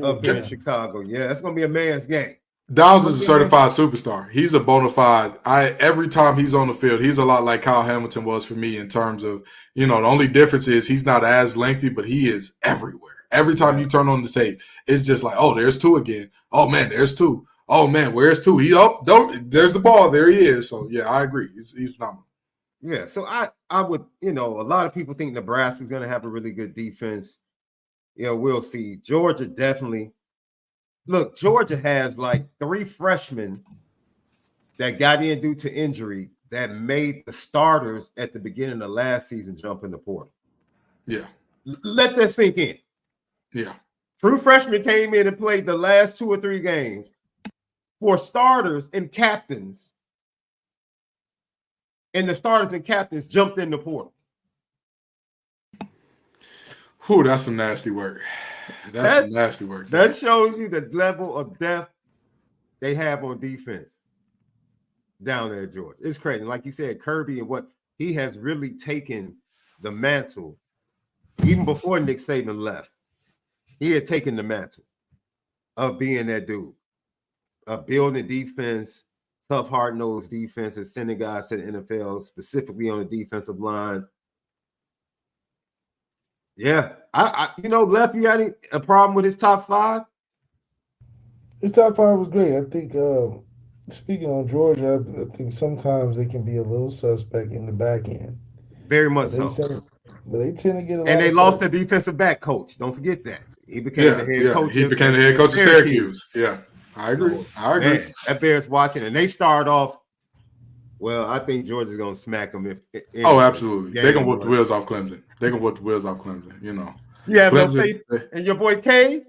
up here in Chicago. Yeah, it's going to be a man's game. Downs is a certified superstar. He's a bona fide. Every time he's on the field, he's a lot like Kyle Hamilton was for me in terms of, the only difference is he's not as lengthy, but he is everywhere. Every time you turn on the tape, it's just like, oh, there's 2 again. Oh, man, there's 2. Oh, man, where's 2? There's the ball. There he is. So, yeah, I agree. He's phenomenal. Yeah, so I would, a lot of people think Nebraska's going to have a really good defense. We'll see. Georgia definitely. Look, Georgia has like 3 freshmen that got in due to injury that made the starters at the beginning of last season jump in the portal. Yeah. Let that sink in. Yeah. True freshman came in and played the last 2 or 3 games for starters and captains. And the starters and captains jumped in the portal. Whew, that's some nasty work. That's some nasty work. That shows you the level of depth they have on defense down there at Georgia. It's crazy. Like you said, Kirby and what he has really taken the mantle, even before Nick Saban left. He had taken the mantle of being that dude, of building defense, tough, hard-nosed defense, and sending guys to the NFL, specifically on the defensive line. Yeah, I Left, you got a problem with his top 5? His top 5 was great. I think, speaking on Georgia, I think sometimes they can be a little suspect in the back end. Very much so. But they tend to get a lot. And they lost the defensive back coach. Don't forget that. He became the head coach. He became the head coach of Syracuse. Yeah, I agree. Man, that bears watching. And they start off, well, I think Georgia's going to smack them. Absolutely. They're going to whip the wheels off Clemson. You know. You have no faith in your boy K?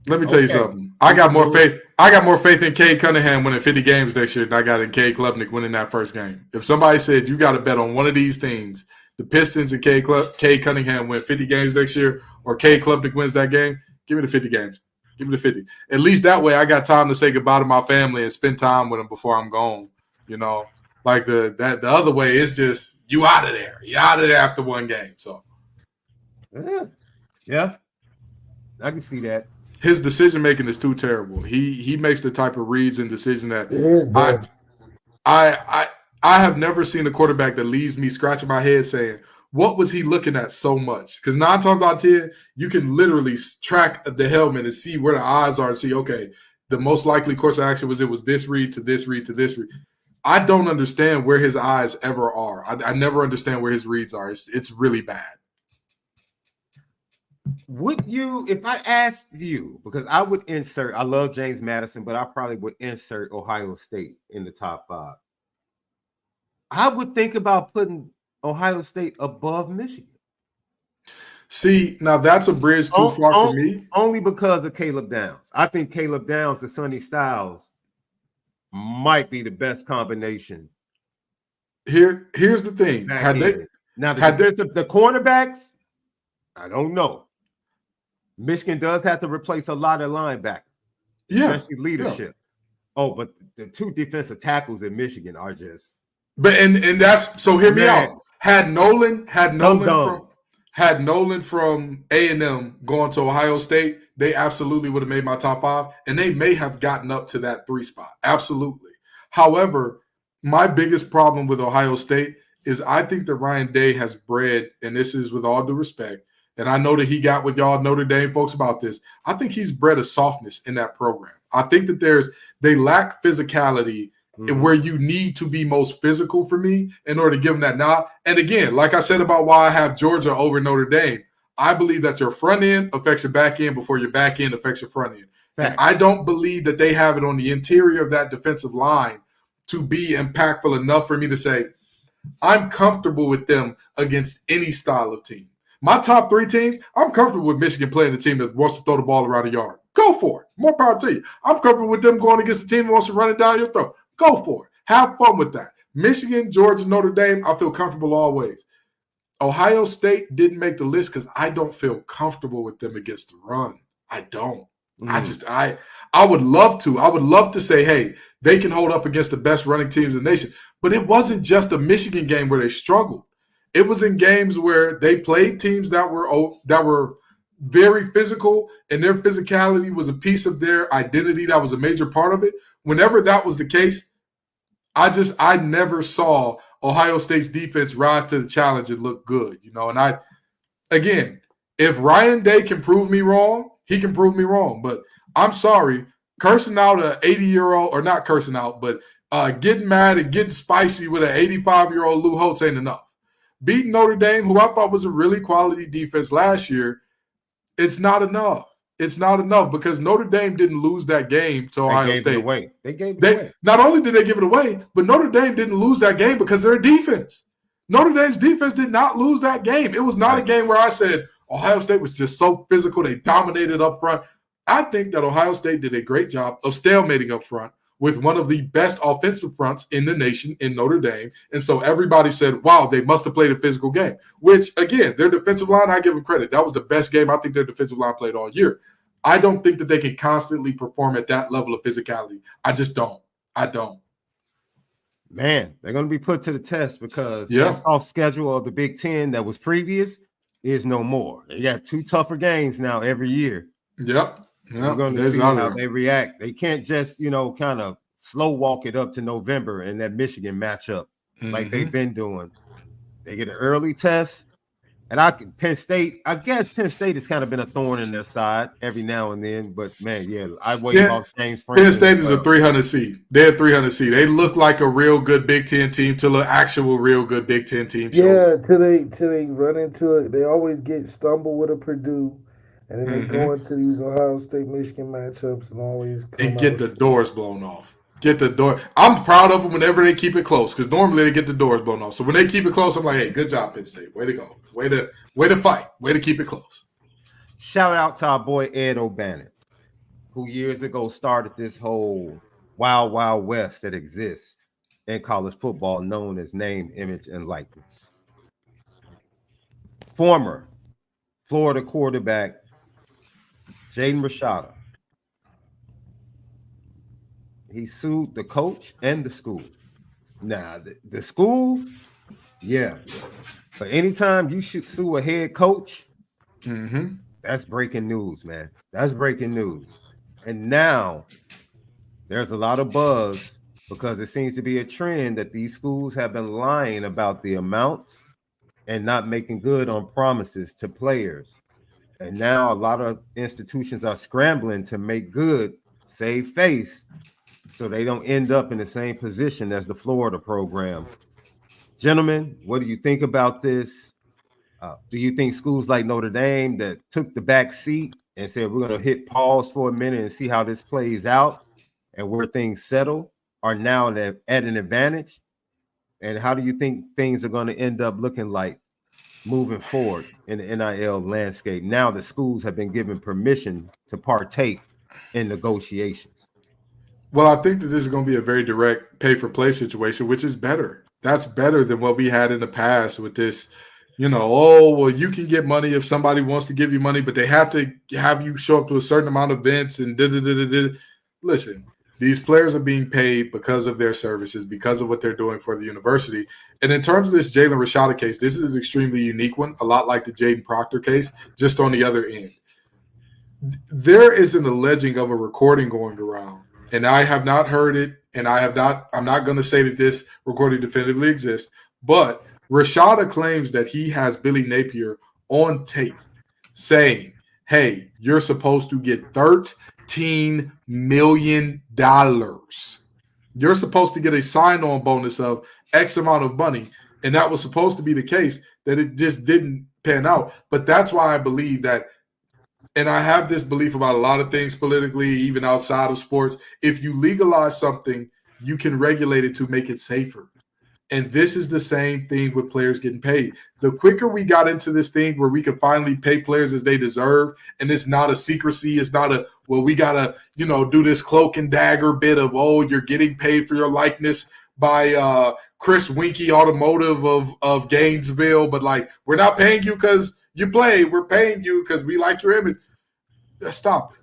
Let me tell you something. I got more faith in Cade Cunningham winning 50 games next year than I got in Cade Klubnik winning that first game. If somebody said you got to bet on one of these things, the Pistons and Cade Cunningham win 50 games next year, or Cade Klubnik wins that game, give me the 50 games. Give me the 50. At least that way I got time to say goodbye to my family and spend time with them before I'm gone. You know, like the other way is just you out of there. You out of there after one game. So yeah, I can see that. His decision making is too terrible. He makes the type of reads and decision that I have never seen a quarterback that leaves me scratching my head saying, what was he looking at so much? Because 9 times out of 10, you can literally track the helmet and see where the eyes are and see, okay, the most likely course of action was this read to this read to this read. I don't understand where his eyes ever are. I never understand where his reads are. It's really bad. Would you, if I asked you, because I would insert, I love James Madison, but I probably would insert Ohio State in the top 5. I would think about putting Ohio State above Michigan. See, now that's a bridge too far for me. Only because of Caleb Downs. I think Caleb Downs and Sonny Styles might be the best combination. Here's the thing. The cornerbacks, I don't know. Michigan does have to replace a lot of linebackers, especially leadership. Yeah. Oh, but the 2 defensive tackles in Michigan are just. But and that's so. Hear me out. Had Nolan from A&M gone to Ohio State, they absolutely would have made my top 5, and they may have gotten up to that 3 spot. Absolutely. However, my biggest problem with Ohio State is I think that Ryan Day has bred, and this is with all due respect, and I know that he got with y'all Notre Dame folks about this. I think he's bred a softness in that program. I think that they lack physicality where you need to be most physical for me in order to give them that. Now, and again, like I said about why I have Georgia over Notre Dame, I believe that your front end affects your back end before your back end affects your front end. And I don't believe that they have it on the interior of that defensive line to be impactful enough for me to say, I'm comfortable with them against any style of team. My top 3 teams, I'm comfortable with Michigan playing a team that wants to throw the ball around the yard. Go for it. More power to you. I'm comfortable with them going against a team that wants to run it down your throat. Go for it. Have fun with that. Michigan, Georgia, Notre Dame, I feel comfortable always. Ohio State didn't make the list because I don't feel comfortable with them against the run. I don't. I would love to. I would love to say, hey, they can hold up against the best running teams in the nation. But it wasn't just a Michigan game where they struggled. It was in games where they played teams that were very physical, and their physicality was a piece of their identity. That was a major part of it. Whenever that was the case, I never saw Ohio State's defense rise to the challenge and look good, And again, if Ryan Day can prove me wrong, he can prove me wrong. But I'm sorry, cursing out an 80-year-old, or not cursing out, but getting mad and getting spicy with an 85-year-old Lou Holtz ain't enough. Beating Notre Dame, who I thought was a really quality defense last year, it's not enough. It's not enough because Notre Dame didn't lose that game to Ohio State. They gave it away. Not only did they give it away, but Notre Dame didn't lose that game because of their defense. Notre Dame's defense did not lose that game. It was not a game where I said Ohio State was just so physical. They dominated up front. I think that Ohio State did a great job of stalemating up front with one of the best offensive fronts in the nation in Notre Dame. And so everybody said, wow, they must have played a physical game, which, again, their defensive line, I give them credit. That was the best game I think their defensive line played all year. I don't think that they can constantly perform at that level of physicality. I just don't. I don't. Man, they're going to be put to the test because that soft schedule of the Big Ten that was previous is no more. They got 2 tougher games now every year. Yep. We're going to see how they react. They can't just, kind of slow walk it up to November in that Michigan matchup like they've been doing. They get an early test. And Penn State has kind of been a thorn in their side every now and then. But, man, I wait off James Franklin. Penn State is a 300 seed. They're a 300 seed. They look like a real good Big Ten team till an actual real good Big Ten team shows up. Till they run into it. They always stumble with a Purdue. And then they go into these Ohio State, Michigan matchups and always get the doors blown off. Get the door. I'm proud of them whenever they keep it close because normally they get the doors blown off. So when they keep it close, I'm like, hey, good job, Penn State. Way to go. Way to fight. Way to keep it close. Shout out to our boy Ed O'Bannon, who years ago started this whole wild, wild west that exists in college football known as name, image, and likeness. Former Florida quarterback Jaden Rashada. He sued the coach and the school. Now, the school, but anytime you should sue a head coach, that's breaking news, man. That's breaking news. And now there's a lot of buzz because it seems to be a trend that these schools have been lying about the amounts and not making good on promises to players. And now a lot of institutions are scrambling to make good, save face, so they don't end up in the same position as the Florida program. Gentlemen, what do you think about this? Do you think schools like Notre Dame that took the back seat and said, we're going to hit pause for a minute and see how this plays out and where things settle are now at an advantage? And how do you think things are going to end up looking like moving forward in the NIL landscape now that schools have been given permission to partake in negotiations? Well, I think that this is going to be a very direct pay-for-play situation, which is better. That's better than what we had in the past with this, you can get money if somebody wants to give you money, but they have to have you show up to a certain amount of events and Listen, these players are being paid because of their services, because of what they're doing for the university. And in terms of this Jalen Rashada case, this is an extremely unique one, a lot like the Jaden Proctor case, just on the other end. There is an alleging of a recording going around. And I have not heard it, and I'm not going to say that this recording definitively exists, but Rashada claims that he has Billy Napier on tape saying, hey, you're supposed to get $13 million. You're supposed to get a sign-on bonus of X amount of money, and that was supposed to be the case, that it just didn't pan out. But that's why I believe that, and I have this belief about a lot of things politically, even outside of sports. If you legalize something, you can regulate it to make it safer. And this is the same thing with players getting paid. The quicker we got into this thing where we could finally pay players as they deserve, and it's not a secrecy, it's not a, we got to, do this cloak and dagger bit of, you're getting paid for your likeness by Chris Winkie Automotive of Gainesville, but we're not paying you because you play, we're paying you because we like your image. Stop it.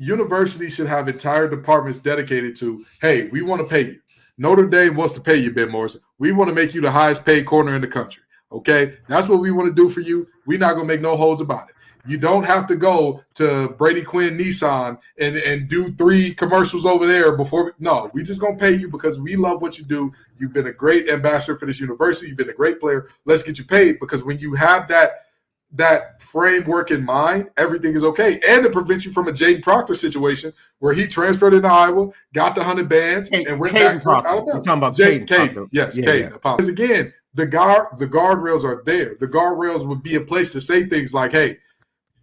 Universities should have entire departments dedicated to, hey, we want to pay you. Notre Dame wants to pay you, Ben Morrison. We want to make you the highest paid corner in the country. Okay? That's what we want to do for you. We're not going to make no holds about it. You don't have to go to Brady Quinn Nissan and do 3 commercials over there before. No, we just going to pay you because we love what you do. You've been a great ambassador for this university. You've been a great player. Let's get you paid, because when you have that framework in mind, everything is okay. And it prevents you from a Jaden Proctor situation where he transferred into Iowa, got the 100 bands, and went back to Alabama. You're talking about Caden. Yes, Caden. Because again, the guardrails are there. The guardrails would be in place to say things like, hey,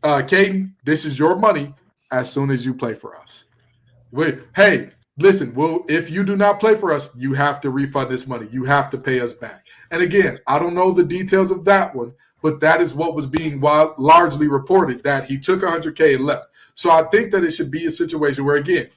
Caden, this is your money as soon as you play for us. Hey, listen, well, if you do not play for us, you have to refund this money. You have to pay us back. And again, I don't know the details of that one, but that is what was being largely reported, that he took $100K and left. So I think that it should be a situation where, again,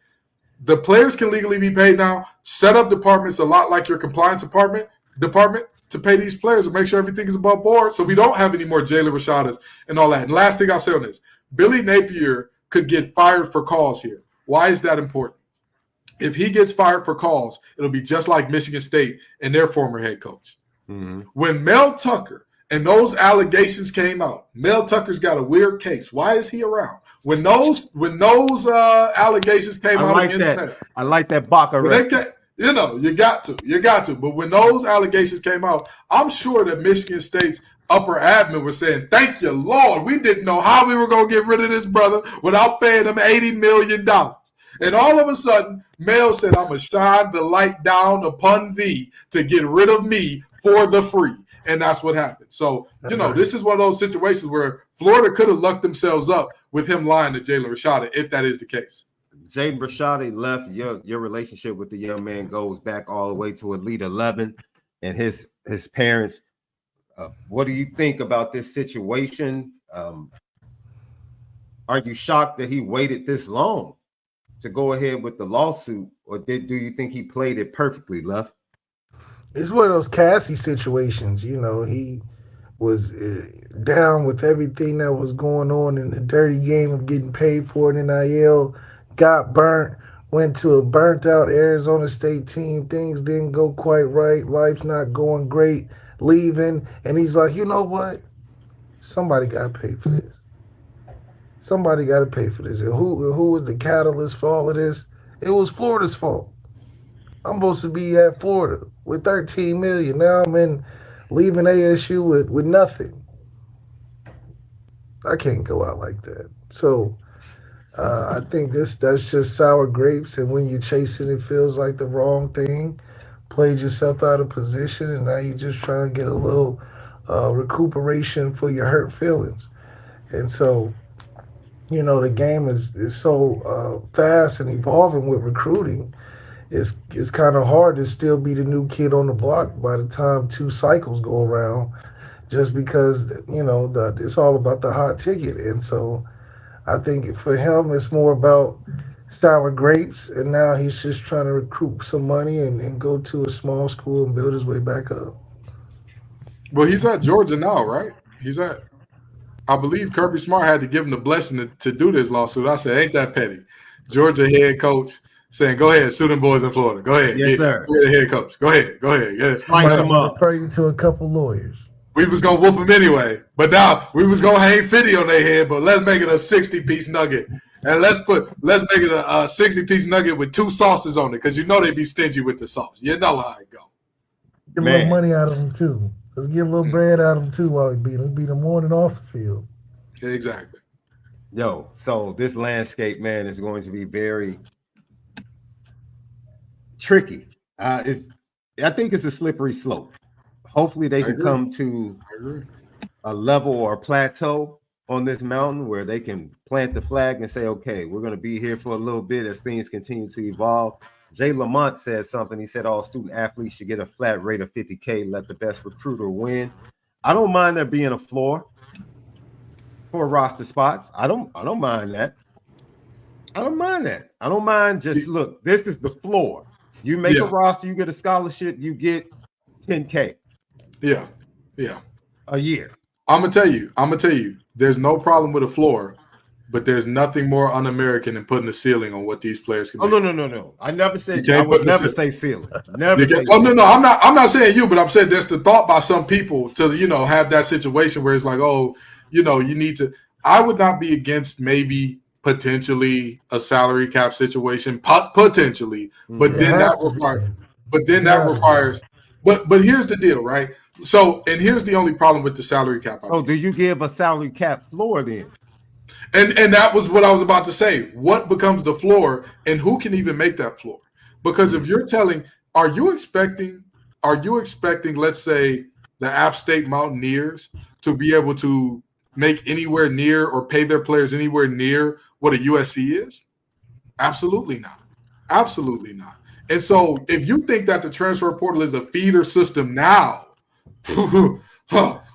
the players can legally be paid now. Set up departments a lot like your compliance department to pay these players and make sure everything is above board so we don't have any more Jalen Rashadas and all that. And last thing I'll say on this, Billy Napier could get fired for calls here. Why is that important? If he gets fired for calls, it'll be just like Michigan State and their former head coach. Mm-hmm. When Mel Tucker and those allegations came out, Mel Tucker's got a weird case. Why is he around? When those allegations came out against Mel, I like that Baca. You know, you got to. But when those allegations came out, I'm sure that Michigan State's upper admin was saying, "Thank you, Lord. We didn't know how we were going to get rid of this brother without paying him $80 million." And all of a sudden, Mel said, "I'm going to shine the light down upon thee to get rid of me for the free." And that's what happened. So, you know, this is one of those situations where Florida could have lucked themselves up with him lying to Jalen Rashada, if that is the case. Jaden Rashada left. Your relationship with the young man goes back all the way to Elite 11 and his parents. What do you think about this situation? Are you shocked that he waited this long to go ahead with the lawsuit, or do you think he played it perfectly, Left? It's one of those Cassie situations. You know, he was down with everything that was going on in the dirty game of getting paid for an NIL, got burnt, went to a burnt-out Arizona State team. Things didn't go quite right. Life's not going great, leaving. And he's like, you know what? Somebody got to pay for this. Somebody got to pay for this. And who was the catalyst for all of this? It was Florida's fault. I'm supposed to be at Florida with $13 million. Now I'm leaving ASU with nothing. I can't go out like that. So I think that's just sour grapes. And when you're chasing, it feels like the wrong thing. Played yourself out of position, and now you're just trying to get a little recuperation for your hurt feelings. And so, you know, the game is so fast and evolving with recruiting. It's kind of hard to still be the new kid on the block by the time 2 cycles go around, just because, you know, it's all about the hot ticket. And so I think for him, it's more about sour grapes, and now he's just trying to recoup some money and go to a small school and build his way back up. Well, he's at Georgia now, right? I believe Kirby Smart had to give him the blessing to do this lawsuit. I said, ain't that petty? Georgia head coach saying, "Go ahead, sue them boys in Florida. Go ahead, yes, sir. Go ahead, head coach. Go ahead. Yeah. Refer you to a couple lawyers. We was gonna whoop them anyway, but now we was gonna hang 50 on their head. But let's make it a 60-piece nugget, and let's make it a 60-piece nugget with 2 sauces on it, because you know they be stingy with the sauce. You know how it go. Get a little money out of them too. Let's get a little bread out of them too while we beat them. Beat them on and off the field. Exactly. Yo, so this landscape, man, is going to be very tricky. I think it's a slippery slope. Hopefully they can come to a level or a plateau on this mountain where they can plant the flag and say, okay, we're going to be here for a little bit as things continue to evolve. Jay Lamont said something. He said all student athletes should get a flat rate of $50K, let the best recruiter win. I don't mind there being a floor for roster spots. I don't mind that. I don't mind that. I don't mind just, look, this is the floor. You make a roster, you get a scholarship, you get $10K. Yeah. A year. I'm gonna tell you, there's no problem with a floor, but there's nothing more un-American than putting a ceiling on what these players can do. Oh, no. I never said, I would never say ceiling. Never. No. I'm not saying you, but I'm saying that's the thought by some people to, you know, have that situation where it's like, oh, you know, you need to. I would not be against maybe potentially a salary cap situation, potentially, but then that requires. But here's the deal, right? So, and here's the only problem with the salary cap. So, do you give a salary cap floor then? And that was what I was about to say. What becomes the floor, and who can even make that floor? Because if you're telling, are you expecting, let's say, the App State Mountaineers to be able to make anywhere near or pay their players anywhere near what a USC is? Absolutely not. Absolutely not. And so if you think that the transfer portal is a feeder system now,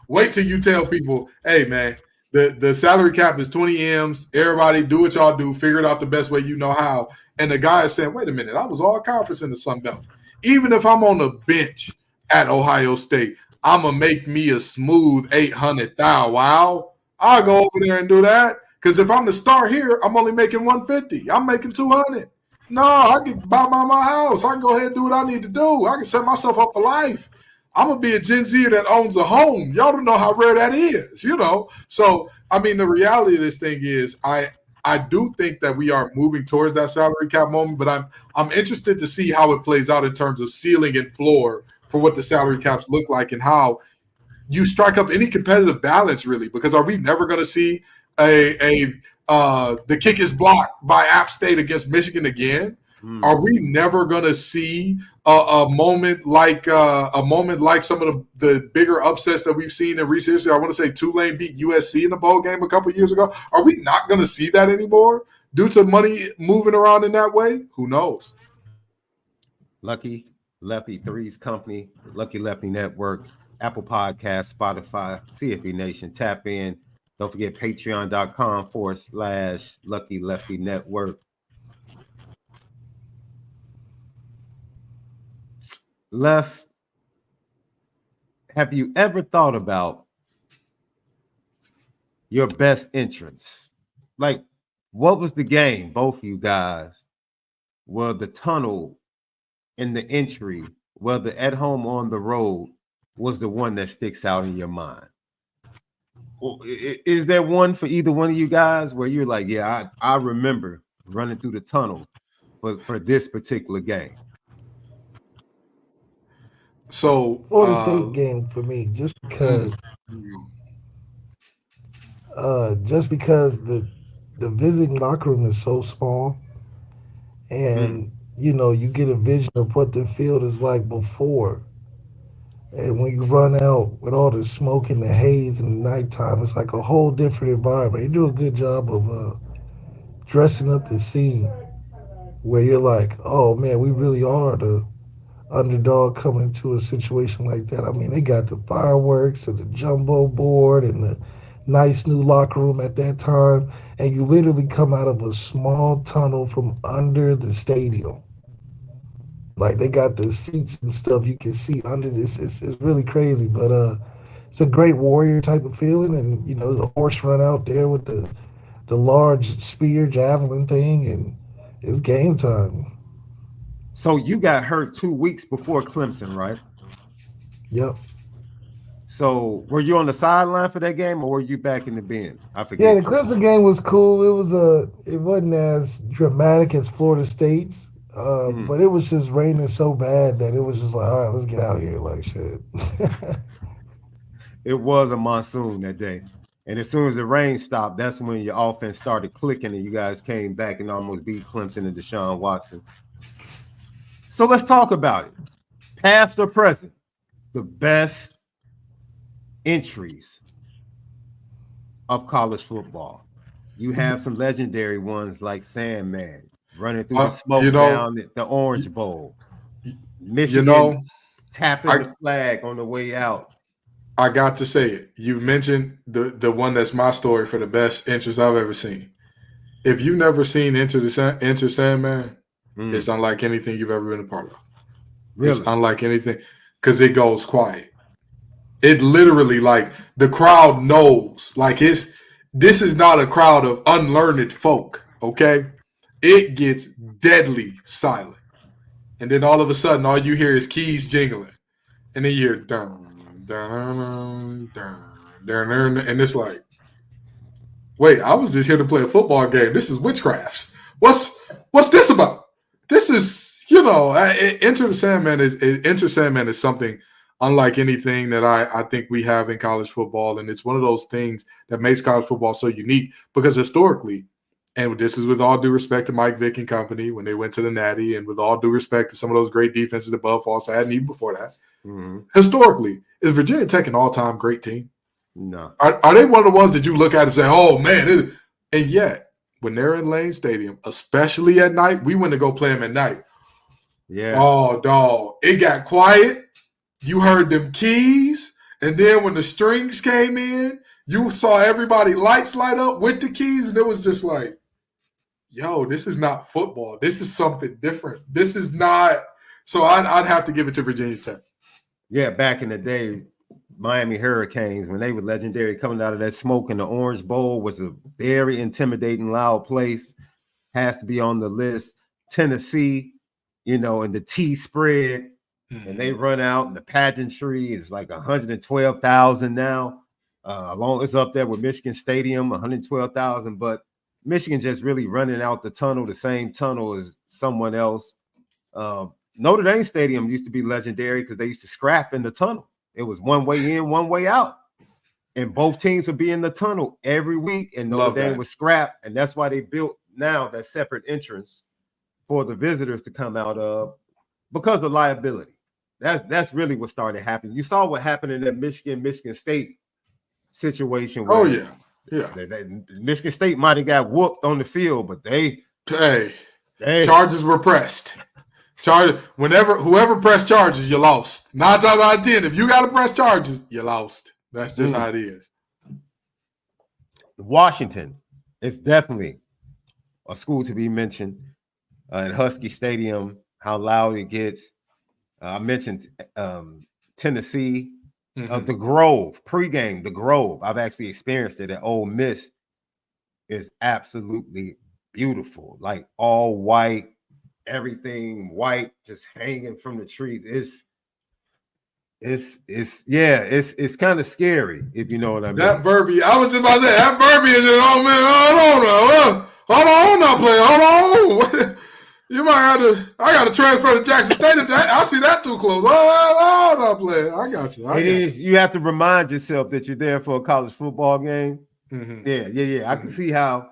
wait till you tell people, hey, man, the salary cap is 20 M's. Everybody do what y'all do. Figure it out the best way you know how. And the guy is saying, wait a minute, I was all conference in the Sun Belt. Even if I'm on the bench at Ohio State, I'm going to make me a smooth 800,000. Wow. I'll go over there and do that. Because if I'm the star here, I'm only making 150. I'm making 200. No, I can buy my house. I can go ahead and do what I need to do. I can set myself up for life. I'm going to be a Gen Zer that owns a home. Y'all don't know how rare that is, you know. So, I mean, the reality of this thing is I do think that we are moving towards that salary cap moment, but I'm interested to see how it plays out in terms of ceiling and floor for what the salary caps look like and how you strike up any competitive balance, really, because are we never going to see the kick is blocked by App State against Michigan again? Are we never going to see a moment like some of the bigger upsets that we've seen in recent history? I want to say Tulane beat USC in the bowl game a couple of years ago. Are we not going to see that anymore due to money moving around in that way? Who knows? Lucky Lefty Threes Company, Lucky Lefty Network, Apple Podcasts, Spotify, CFB Nation. Tap in. Don't forget patreon.com/Lucky Lefty Network. Left, have you ever thought about your best entrance? Like, what was the game, both of you guys? Well, the tunnel and the entry, whether at home or on the road, was the one that sticks out in your mind? Is there one for either one of you guys where you're like, yeah, I remember running through the tunnel for this particular game? So Florida State game for me, just because the visiting locker room is so small, and you know you get a vision of what the field is like before, and when you run out with all the smoke and the haze in the nighttime, it's like a whole different environment. They do a good job of dressing up the scene where you're like, oh man, we really are the underdog coming into a situation like that. I mean, they got the fireworks and the jumbo board and the nice new locker room at that time, and you literally come out of a small tunnel from under the stadium. Like they got the seats and stuff you can see under this. It's really crazy, but it's a great warrior type of feeling, and you know the horse run out there with the large spear javelin thing, and it's game time. So you got hurt 2 weeks before Clemson, right? Yep. So were you on the sideline for that game, or were you back in the bin? I forget. Yeah, the Clemson game was cool. It wasn't as dramatic as Florida State's, but it was just raining so bad that it was just like, all right, let's get out of here, like shit. It was a monsoon that day, and as soon as the rain stopped, that's when your offense started clicking, and you guys came back and almost beat Clemson and Deshaun Watson. So let's talk about it. Past or present, the best entries of college football. You have some legendary ones like Sandman running through the smoke down the Orange Bowl. Michigan tapping the flag on the way out. I got to say it. You mentioned the one that's my story for the best entries I've ever seen. If you've never seen Enter Sandman, it's unlike anything you've ever been a part of. Really? It's unlike anything because it goes quiet. It literally, like, the crowd knows. Like, this is not a crowd of unlearned folk, okay? It gets deadly silent. And then all of a sudden, all you hear is keys jingling. And then you hear, dun, dun, dun, dun, dun, and it's like, wait, I was just here to play a football game. This is witchcraft. What's this about? This is, Enter Sandman is something unlike anything that I think we have in college football. And it's one of those things that makes college football so unique because historically, and this is with all due respect to Mike Vick and company when they went to the Natty, and with all due respect to some of those great defenses that Bud Foster had, and even before that, historically, is Virginia Tech an all-time great team? No. Are they one of the ones that you look at and say, oh, man, and yet when they're in Lane Stadium, especially at night, we went to go play them at night. Yeah. Oh, dog. It got quiet. You heard them keys. And then when the strings came in, you saw everybody lights light up with the keys. And it was just like, yo, this is not football. This is something different. This is not. So I'd have to give it to Virginia Tech. Yeah, back in the day, Miami Hurricanes, when they were legendary, coming out of that smoke in the Orange Bowl was a very intimidating, loud place. Has to be on the list. Tennessee, you know, and the T spread, and they run out, and the pageantry is like 112,000 now. It's up there with Michigan Stadium, 112,000, but Michigan just really running out the tunnel, the same tunnel as someone else. Notre Dame Stadium used to be legendary because they used to scrap in the tunnel. It was one way in, one way out. And both teams would be in the tunnel every week, and Notre Dame was scrap. And that's why they built now that separate entrance for the visitors to come out of because of liability. That's really what started happening. You saw what happened in that Michigan State situation. Oh, yeah. Yeah. Michigan State might have got whooped on the field, but charges were pressed. Whoever pressed charges, you lost. 9 times out of 10, if you got to press charges, you lost. That's just how it is. Washington is definitely a school to be mentioned. In Husky Stadium, how loud it gets. I mentioned Tennessee, the Grove, pregame, the Grove. I've actually experienced it at Ole Miss. Is absolutely beautiful, like all white. Everything white, just hanging from the trees. It's kind of scary, if you know what I mean. That verbiage, I was about to say, that verbiage is, oh man, hold on. You might have to, I got to transfer to Jackson State if I see that too close. Hold on, player. I got you. You have to remind yourself that you're there for a college football game. Yeah. I can see how,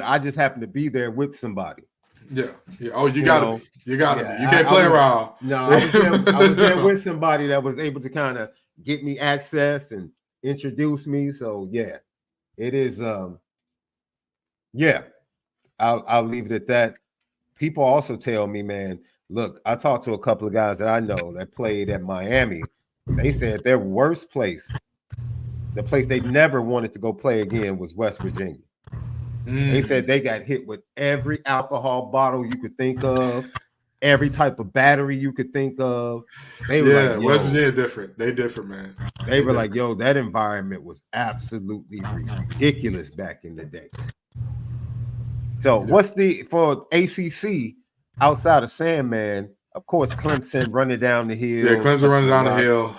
I just happen to be there with somebody. Yeah. Oh, you gotta be. You gotta be. You can't play around. No, I was there with somebody that was able to kind of get me access and introduce me. So yeah, it is. I'll leave it at that. People also tell me, man, look, I talked to a couple of guys that I know that played at Miami. They said their worst place, the place they never wanted to go play again, was West Virginia. They said they got hit with every alcohol bottle you could think of, every type of battery you could think of. They were like, West Virginia different. They different, man. They were like, yo, that environment was absolutely ridiculous back in the day. So what's for ACC outside of Sandman? Of course, Clemson running down the hill. Yeah, Clemson running down the hill.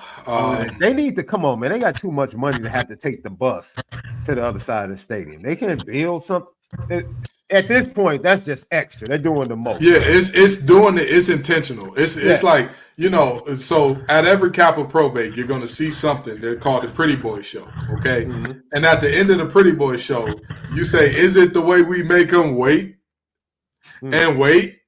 They need to come on, man. They got too much money to have to take the bus to the other side of the stadium. They can't build something. At this point, that's just extra. They're doing the most. Yeah, it's doing it. It's intentional. It's like, so at every Capitol probate, you're going to see something. They're called the Pretty Boy Show, okay? And at the end of the Pretty Boy Show, you say, is it the way we make them wait and wait?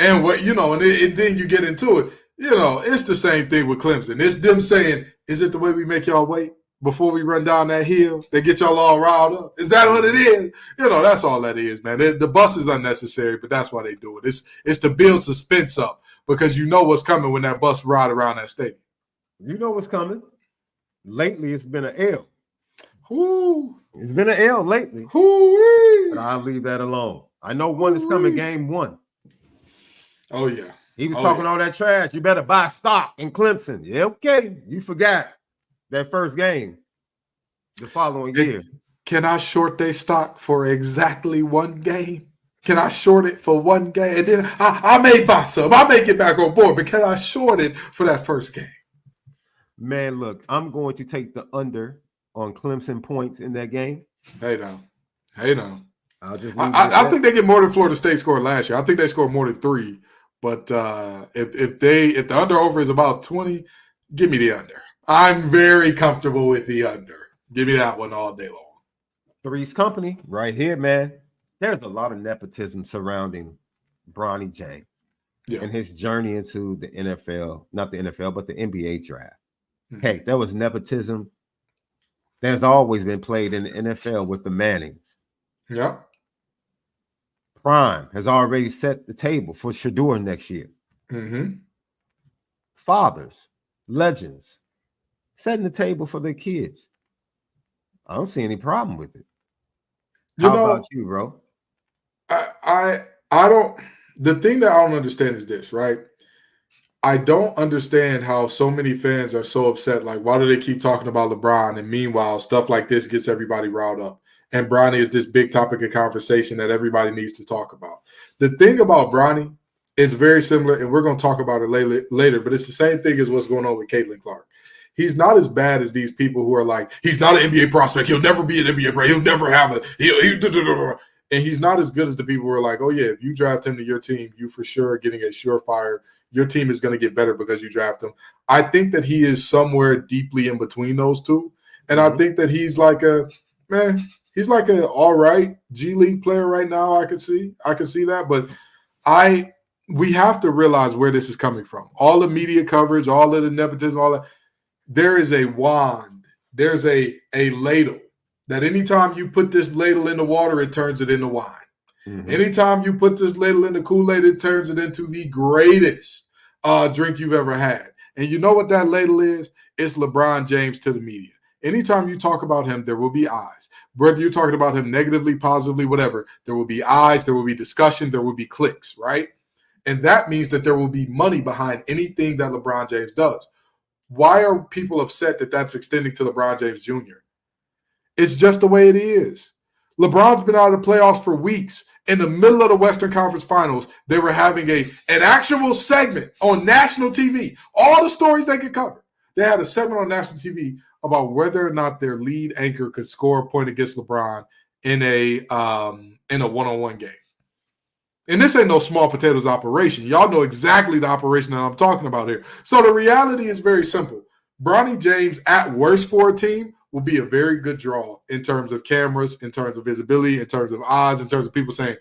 And what and then you get into it. It's the same thing with Clemson. It's them saying, "Is it the way we make y'all wait before we run down that hill? They get y'all all riled up. Is that what it is? That's all that is, man. The bus is unnecessary, but that's why they do it. It's to build suspense up because you know what's coming when that bus ride around that stadium. You know what's coming. Lately, it's been an L. Ooh. It's been an L lately. Ooh-wee. But I'll leave that alone. I know one is coming, game 1. Oh, yeah. He was talking all that trash. You better buy stock in Clemson. Yeah, okay. You forgot that first game the following year. Can I short their stock for exactly one game? Can I short it for one game? And then I may buy some. I may get back on board, but can I short it for that first game? Man, look, I'm going to take the under on Clemson points in that game. Hey, now. I think they get more than Florida State scored last year. I think they scored more than 3. But if the under over is about 20, give me the under. I'm very comfortable with the under. Give me that one all day long. Three's Company right here, man. There's a lot of nepotism surrounding Bronny James and his journey into the NFL, not the NFL, but the NBA draft. Heck, there was nepotism. There's always been played in the NFL with the Mannings. Yeah. Prime has already set the table for Shador next year. Mm-hmm. Fathers, legends, setting the table for their kids. I don't see any problem with it. How about you, bro? I don't. The thing that I don't understand is this, right? I don't understand how so many fans are so upset. Like, why do they keep talking about LeBron? And meanwhile, stuff like this gets everybody riled up. And Bronny is this big topic of conversation that everybody needs to talk about. The thing about Bronny, it's very similar, and we're going to talk about it later, but it's the same thing as what's going on with Caitlin Clark. He's not as bad as these people who are like, he's not an NBA prospect. He'll never be an NBA player. He'll never have it. And he's not as good as the people who are like, oh, yeah, if you draft him to your team, you for sure are getting a surefire. Your team is going to get better because you draft him. I think that he is somewhere deeply in between those two. And I think that he's like he's like an all right G League player right now. I can see that. But we have to realize where this is coming from. All the media coverage, all of the nepotism, all that. There is a wand. There's a ladle that anytime you put this ladle in the water, it turns it into wine. Mm-hmm. Anytime you put this ladle in the Kool-Aid, it turns it into the greatest drink you've ever had. And you know what that ladle is? It's LeBron James to the media. Anytime you talk about him, there will be eyes. Whether you're talking about him negatively, positively, whatever, there will be eyes, there will be discussion, there will be clicks, right? And that means that there will be money behind anything that LeBron James does. Why are people upset that that's extending to LeBron James Jr.? It's just the way it is. LeBron's been out of the playoffs for weeks. In the middle of the Western Conference Finals, they were having an actual segment on national TV. All the stories they could cover. They had a segment on national TV about whether or not their lead anchor could score a point against LeBron in a one-on-one game. And this ain't no small potatoes operation. Y'all know exactly the operation that I'm talking about here. So the reality is very simple. Bronny James, at worst for a team, will be a very good draw in terms of cameras, in terms of visibility, in terms of eyes, in terms of people saying,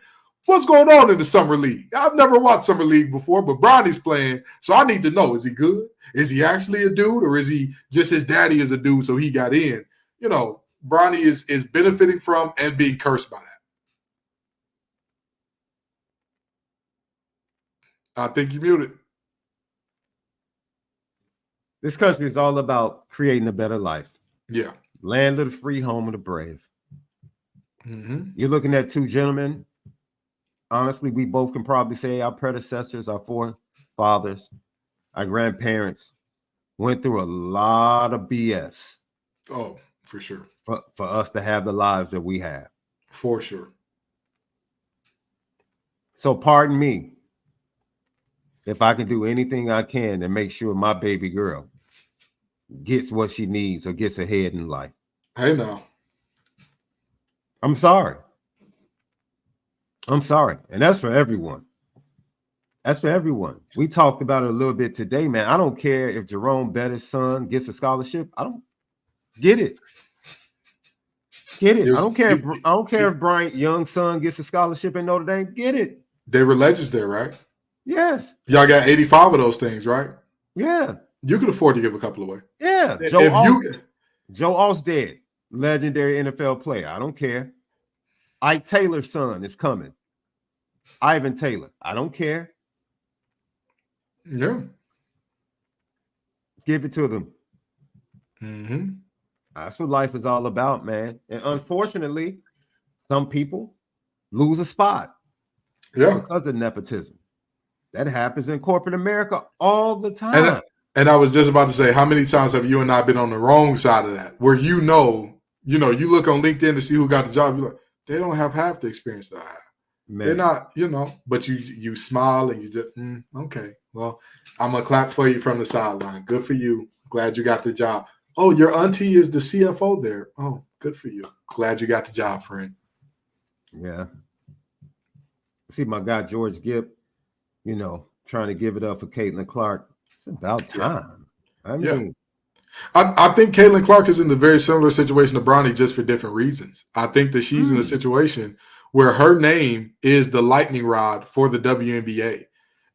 what's going on in the Summer League? I've never watched Summer League before, but Bronny's playing, so I need to know, is he good? Is he actually a dude, or is he just his daddy is a dude, so he got in? You know, Bronny is benefiting from and being cursed by that. I think you muted. This country is all about creating a better life. Yeah. Land of the free, home of the brave. Mm-hmm. You're looking at two gentlemen. Honestly, we both can probably say our predecessors, our forefathers, our grandparents went through a lot of BS. Oh, for sure. For us to have the lives that we have. For sure. So pardon me if I can do anything I can to make sure my baby girl gets what she needs or gets ahead in life. Hey, now. I'm sorry. And that's for everyone. That's for everyone. We talked about it a little bit today, man. I don't care if Jerome Bettis' son gets a scholarship. I don't get it. Get it. I don't care if Bryant Young's son gets a scholarship in Notre Dame. Get it. They were legends there, right? Yes. Y'all got 85 of those things, right? Yeah. You could afford to give a couple away. Yeah. Joe Osted, legendary NFL player. I don't care. Ike Taylor's son is coming. Ivan Taylor. I don't care. Yeah. Give it to them. Mm-hmm. That's what life is all about, man. And unfortunately, some people lose a spot because of nepotism. That happens in corporate America all the time. And I was just about to say, how many times have you and I been on the wrong side of that? Where you look on LinkedIn to see who got the job. You're like, they don't have half the experience that I have. Man. They're not, but you smile and you just, okay. Well, I'm going to clap for you from the sideline. Good for you. Glad you got the job. Oh, your auntie is the CFO there. Oh, good for you. Glad you got the job, friend. Yeah. See my guy, George Gibb, trying to give it up for Caitlin Clark. It's about time. I think Caitlin Clark is in a very similar situation to Bronny, just for different reasons. I think that she's in a situation where her name is the lightning rod for the WNBA.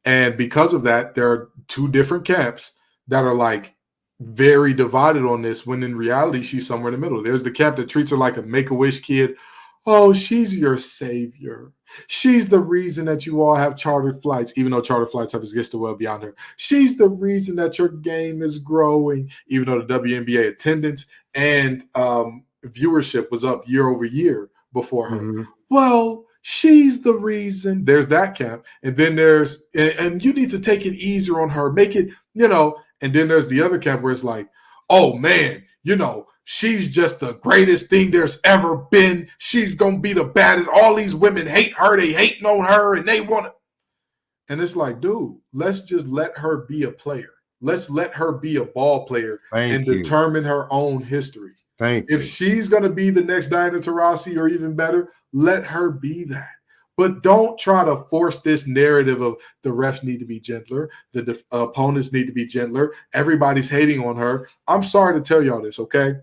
And because of that, there are two different camps that are like very divided on this, when in reality, she's somewhere in the middle. There's the camp that treats her like a Make-A-Wish kid. Oh, she's your savior. She's the reason that you all have chartered flights, even though chartered flights have existed well beyond her. She's the reason that your game is growing, even though the WNBA attendance and viewership was up year over year before her. Mm-hmm. Well, she's the reason. There's that camp. And then and you need to take it easier on her, make it, and then there's the other camp where it's like, oh man, she's just the greatest thing there's ever been. She's going to be the baddest. All these women hate her. They hating on her and they want it. And it's like, dude, let's just let her be a player. Let's let her be a ball player determine her own history. If she's going to be the next Diana Taurasi or even better, let her be that. But don't try to force this narrative of the refs need to be gentler, the opponents need to be gentler, everybody's hating on her. I'm sorry to tell y'all this, okay?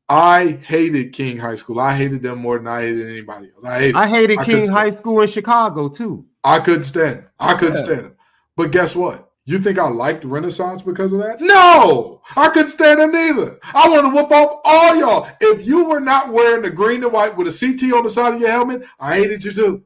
I hated King High School. I hated them more than I hated anybody else. I hated King High School in Chicago too. I couldn't stand them. I couldn't stand them. But guess what? You think I liked Renaissance because of that? No! I couldn't stand them neither. I wanted to whoop off all y'all. If you were not wearing the green and white with a CT on the side of your helmet, I hated you too.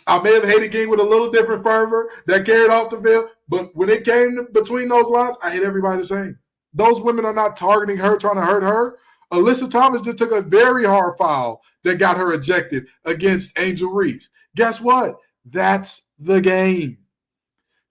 I may have hated King with a little different fervor that carried off the field, but when it came between those lines, I hate everybody the same. Those women are not targeting her, trying to hurt her. Alyssa Thomas just took a very hard foul that got her ejected against Angel Reese. Guess what? That's the game.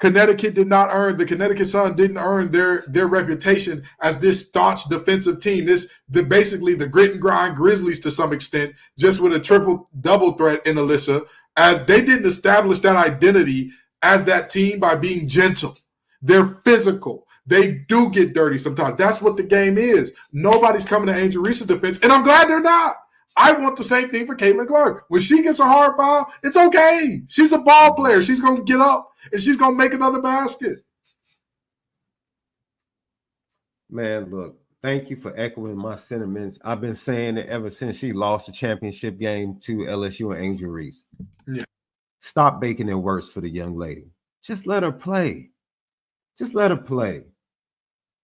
The Connecticut Sun didn't earn their reputation as this staunch defensive team. Basically the grit and grind Grizzlies to some extent, just with a triple-double threat in Alyssa, as they didn't establish that identity as that team by being gentle. They're physical. They do get dirty sometimes. That's what the game is. Nobody's coming to Angel Reese's defense, and I'm glad they're not. I want the same thing for Caitlin Clark. When she gets a hard foul, it's okay. She's a ball player. She's going to get up, and she's going to make another basket. Man, look, thank you for echoing my sentiments. I've been saying it ever since she lost the championship game to LSU and Angel Reese. Yeah. Stop making it worse for the young lady. Just let her play. Just let her play.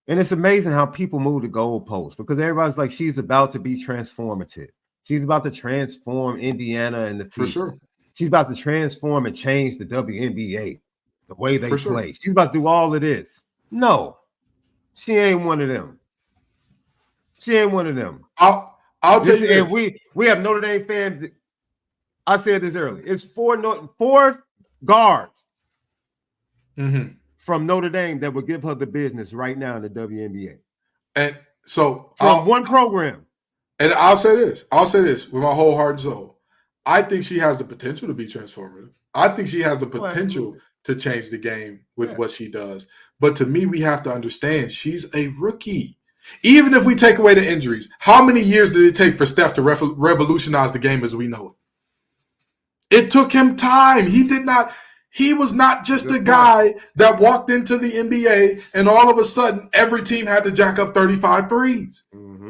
And it's amazing how people move the goalposts because everybody's like, she's about to be transformative. She's about to transform Indiana and the For sure. She's about to transform and change the WNBA, the way they play. She's about to do all of this. No, she ain't one of them. She ain't one of them. I'll tell you this. And we have Notre Dame fans. I said this earlier. It's four guards from Notre Dame that would give her the business right now in the WNBA. And so from one program. And I'll say this with my whole heart and soul. I think she has the potential to be transformative. I think she has the potential to change the game with what she does. But to me, we have to understand she's a rookie. Even if we take away the injuries, how many years did it take for Steph to revolutionize the game as we know it? It took him time. He was not just a guy that walked into the NBA and all of a sudden every team had to jack up 35 threes.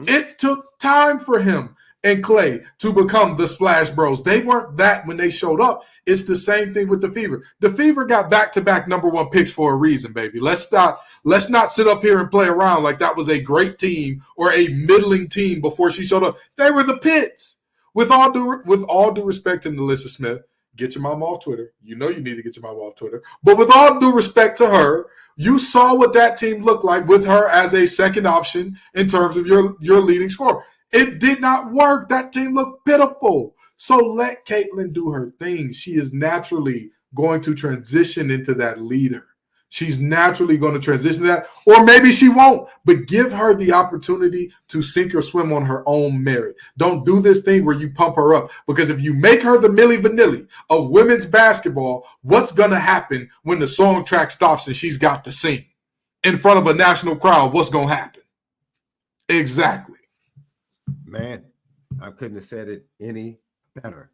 It took time for him and Clay to become the Splash Bros. They weren't that when they showed up. It's the same thing with the Fever. The Fever got back-to-back #1 picks for a reason, baby. Let's not sit up here and play around like that was a great team or a middling team before she showed up. They were the Pits. With all due respect to Alyssa Smith, get your mom off Twitter. You know you need to get your mom off Twitter. But with all due respect to her, you saw what that team looked like with her as a second option in terms of your leading scorer. It did not work. That team looked pitiful. So let Caitlin do her thing. She is naturally going to transition into that leader. She's naturally going to transition to that, or maybe she won't, but give her the opportunity to sink or swim on her own merit. Don't do this thing where you pump her up, because if you make her the Milli Vanilli of women's basketball, what's going to happen when the song track stops and she's got to sing in front of a national crowd? What's going to happen? Exactly. Man, I couldn't have said it any better.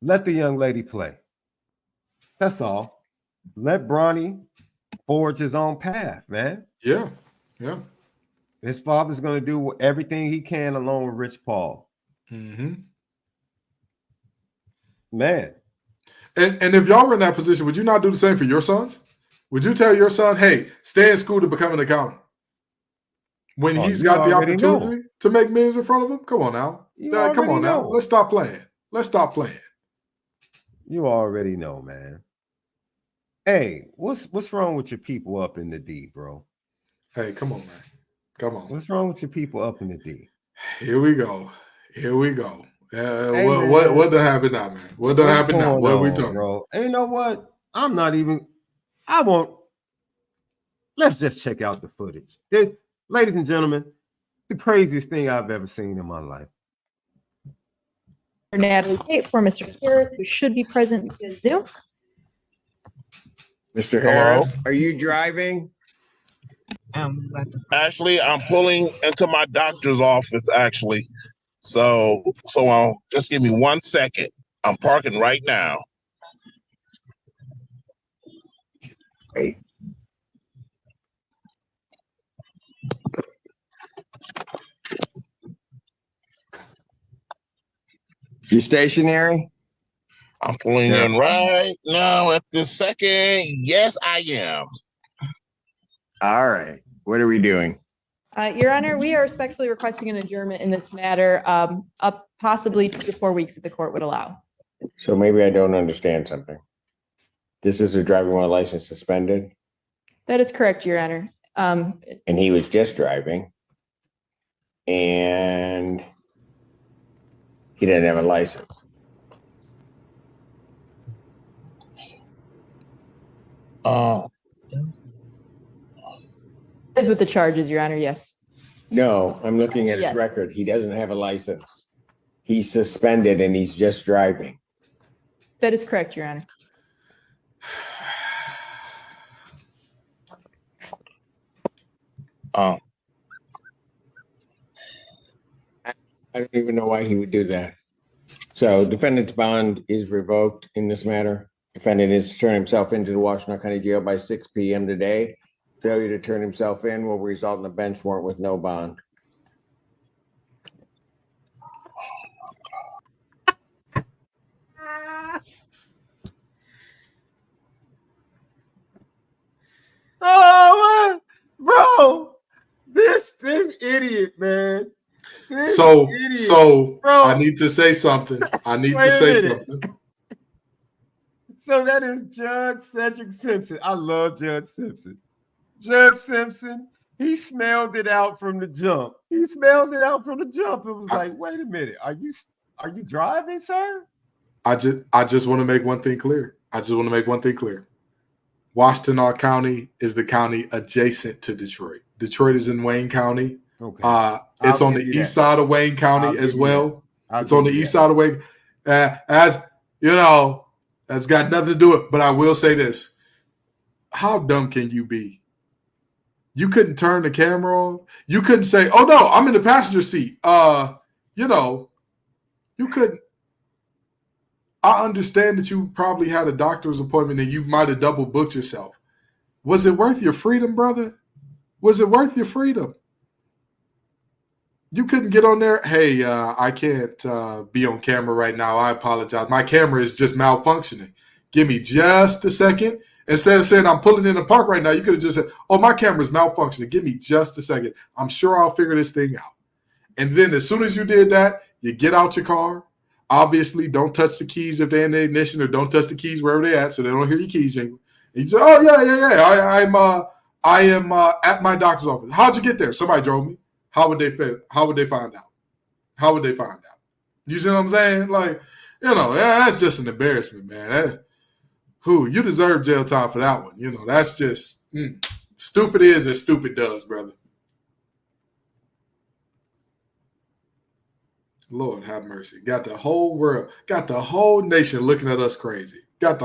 Let the young lady play. That's all. Let Bronny forge his own path, man. Yeah. His father's going to do everything he can along with Rich Paul. Man. And if y'all were in that position, would you not do the same for your sons? Would you tell your son, hey, stay in school to become an accountant? When he's got the opportunity to make millions in front of him? Come on now. Come on now. Let's stop playing. Let's stop playing. You already know, man. Hey, what's wrong with your people up in the D, bro? Hey, come on, man. Come on. What's wrong with your people up in the D? Here we go. Here we go. Hey, what done happened now, man? What done happened now? What are we talking bro? And you know what? I won't. Let's just check out the footage. Ladies and gentlemen, the craziest thing I've ever seen in my life. Natalie Tate for Mr. Harris, who should be present via Zoom. Mr. Harris, are you driving? Actually, I'm pulling into my doctor's office, actually. So just give me 1 second. I'm parking right now. Great. You stationary? I'm pulling in right now at this second. Yes, I am. All right. What are we doing? Your Honor, we are respectfully requesting an adjournment in this matter, up possibly 2 to 4 weeks if the court would allow. So maybe I don't understand something. This is a driving while license suspended, That is correct, Your Honor. and he was just driving, and he didn't have a license. Is with the charges, Your Honor, yes. No, I'm looking at his Yes. record. He doesn't have a license. He's suspended and he's just driving. That is correct, Your Honor. Uh, I don't even know why he would do that. So defendant's bond is revoked in this matter. Defendant is to turn himself into the Washington County Jail by 6 p.m. today. Failure to turn himself in will result in a bench warrant with no bond. Oh, bro, this idiot, man. This idiot. So Bro. I need to say something. I need Wait to a say minute. something. So that is Judge Cedric Simpson. I love Judge Simpson. Judge Simpson, he smelled it out from the jump. It was like, wait a minute, are you driving, sir? I just want to make one thing clear. Washtenaw County is the county adjacent to Detroit. Detroit is in Wayne County. Okay. It's on the east side of Wayne County as well. It's on the east side of Wayne. As you know, that's got nothing to do with it. But I will say this: how dumb can you be? You couldn't turn the camera on. You couldn't say, "Oh no, I'm in the passenger seat." You couldn't. I understand that you probably had a doctor's appointment and you might have double booked yourself. Was it worth your freedom, brother? Was it worth your freedom? You couldn't get on there. Hey, I can't be on camera right now. I apologize. My camera is just malfunctioning. Give me just a second. Instead of saying I'm pulling in the park right now, you could have just said, oh, my camera's malfunctioning. Give me just a second. I'm sure I'll figure this thing out. And then as soon as you did that, you get out your car. Obviously, don't touch the keys if they're in the ignition, or don't touch the keys wherever they're at so they don't hear your keys jingle. And you say, oh, yeah. I am at my doctor's office. How'd you get there? Somebody drove me. How would they find out? You see what I'm saying? Like, that's just an embarrassment, man. You deserve jail time for that one. That's just stupid is as stupid does, brother. Lord have mercy. Got the whole world, got the whole nation looking at us crazy. Because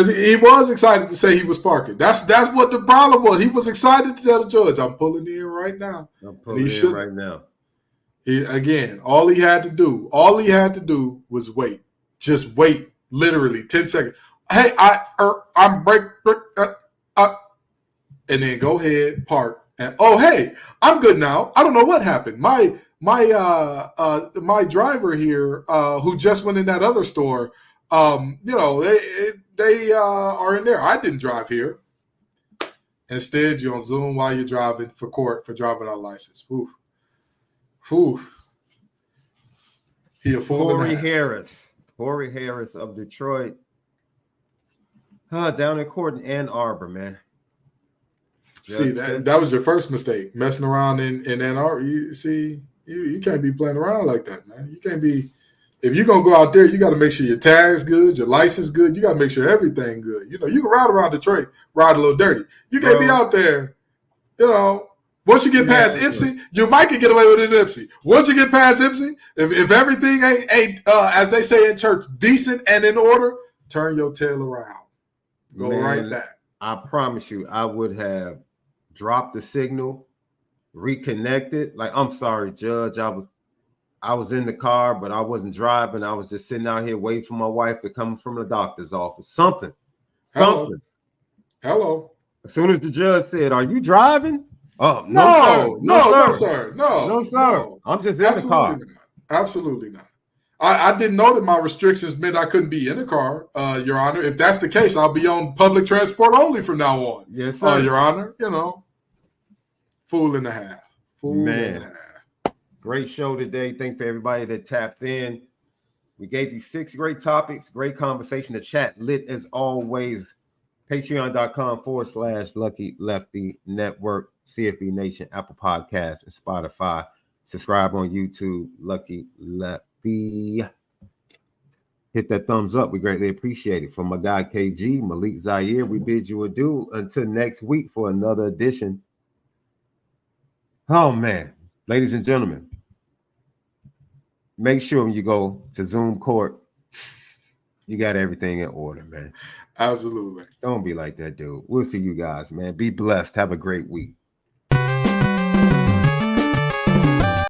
he was excited to say he was parking. That's what the problem was. He was excited to tell the judge, I'm pulling in right now. Again, all he had to do was wait. Just wait, literally 10 seconds. Hey, I'm brake, and then go ahead, park, and oh, hey, I'm good now. I don't know what happened. My driver here, who just went in that other store, they are in there. I didn't drive here. Instead, you're on Zoom while you're driving for court for driving without license. Whew. He a fool. Corey Harris of Detroit. Down in court in Ann Arbor, man. See, that was your first mistake, messing around in Ann Arbor. You can't be playing around like that, man. You can't be. If you're gonna go out there, you got to make sure your tag's good, your license good. You got to make sure everything good. You know, you can ride around Detroit, ride a little dirty. You can't be out there. You know, once you get past Ipsy, you might can get away with it in Ipsy. Once you get past Ipsy, if everything ain't as they say in church, decent and in order, turn your tail around, go right back. I promise you, I would have dropped the signal, reconnected. Like, I'm sorry, Judge, I was in the car, but I wasn't driving. I was just sitting out here waiting for my wife to come from the doctor's office. Something. Hello. As soon as the judge said, "Are you driving?" Oh, no, sir. I'm just in the car. Absolutely not. I didn't know that my restrictions meant I couldn't be in a car, Your Honor. If that's the case, I'll be on public transport only from now on. Yes, sir. Your Honor. You know, fool and a half. Fool and a half. Great show today. Thank for everybody that tapped in. We gave you 6 great topics, great conversation. The chat lit as always. Patreon.com/Lucky Lefty Network, CFB Nation, Apple Podcasts, and Spotify. Subscribe on YouTube, Lucky Lefty. Hit that thumbs up. We greatly appreciate it. From my guy KG, Malik, Zaire, we bid you adieu until next week for another edition. Oh, man. Ladies and gentlemen, make sure when you go to Zoom court, you got everything in order, man. Absolutely. Don't be like that, dude. We'll see you guys, man. Be blessed. Have a great week.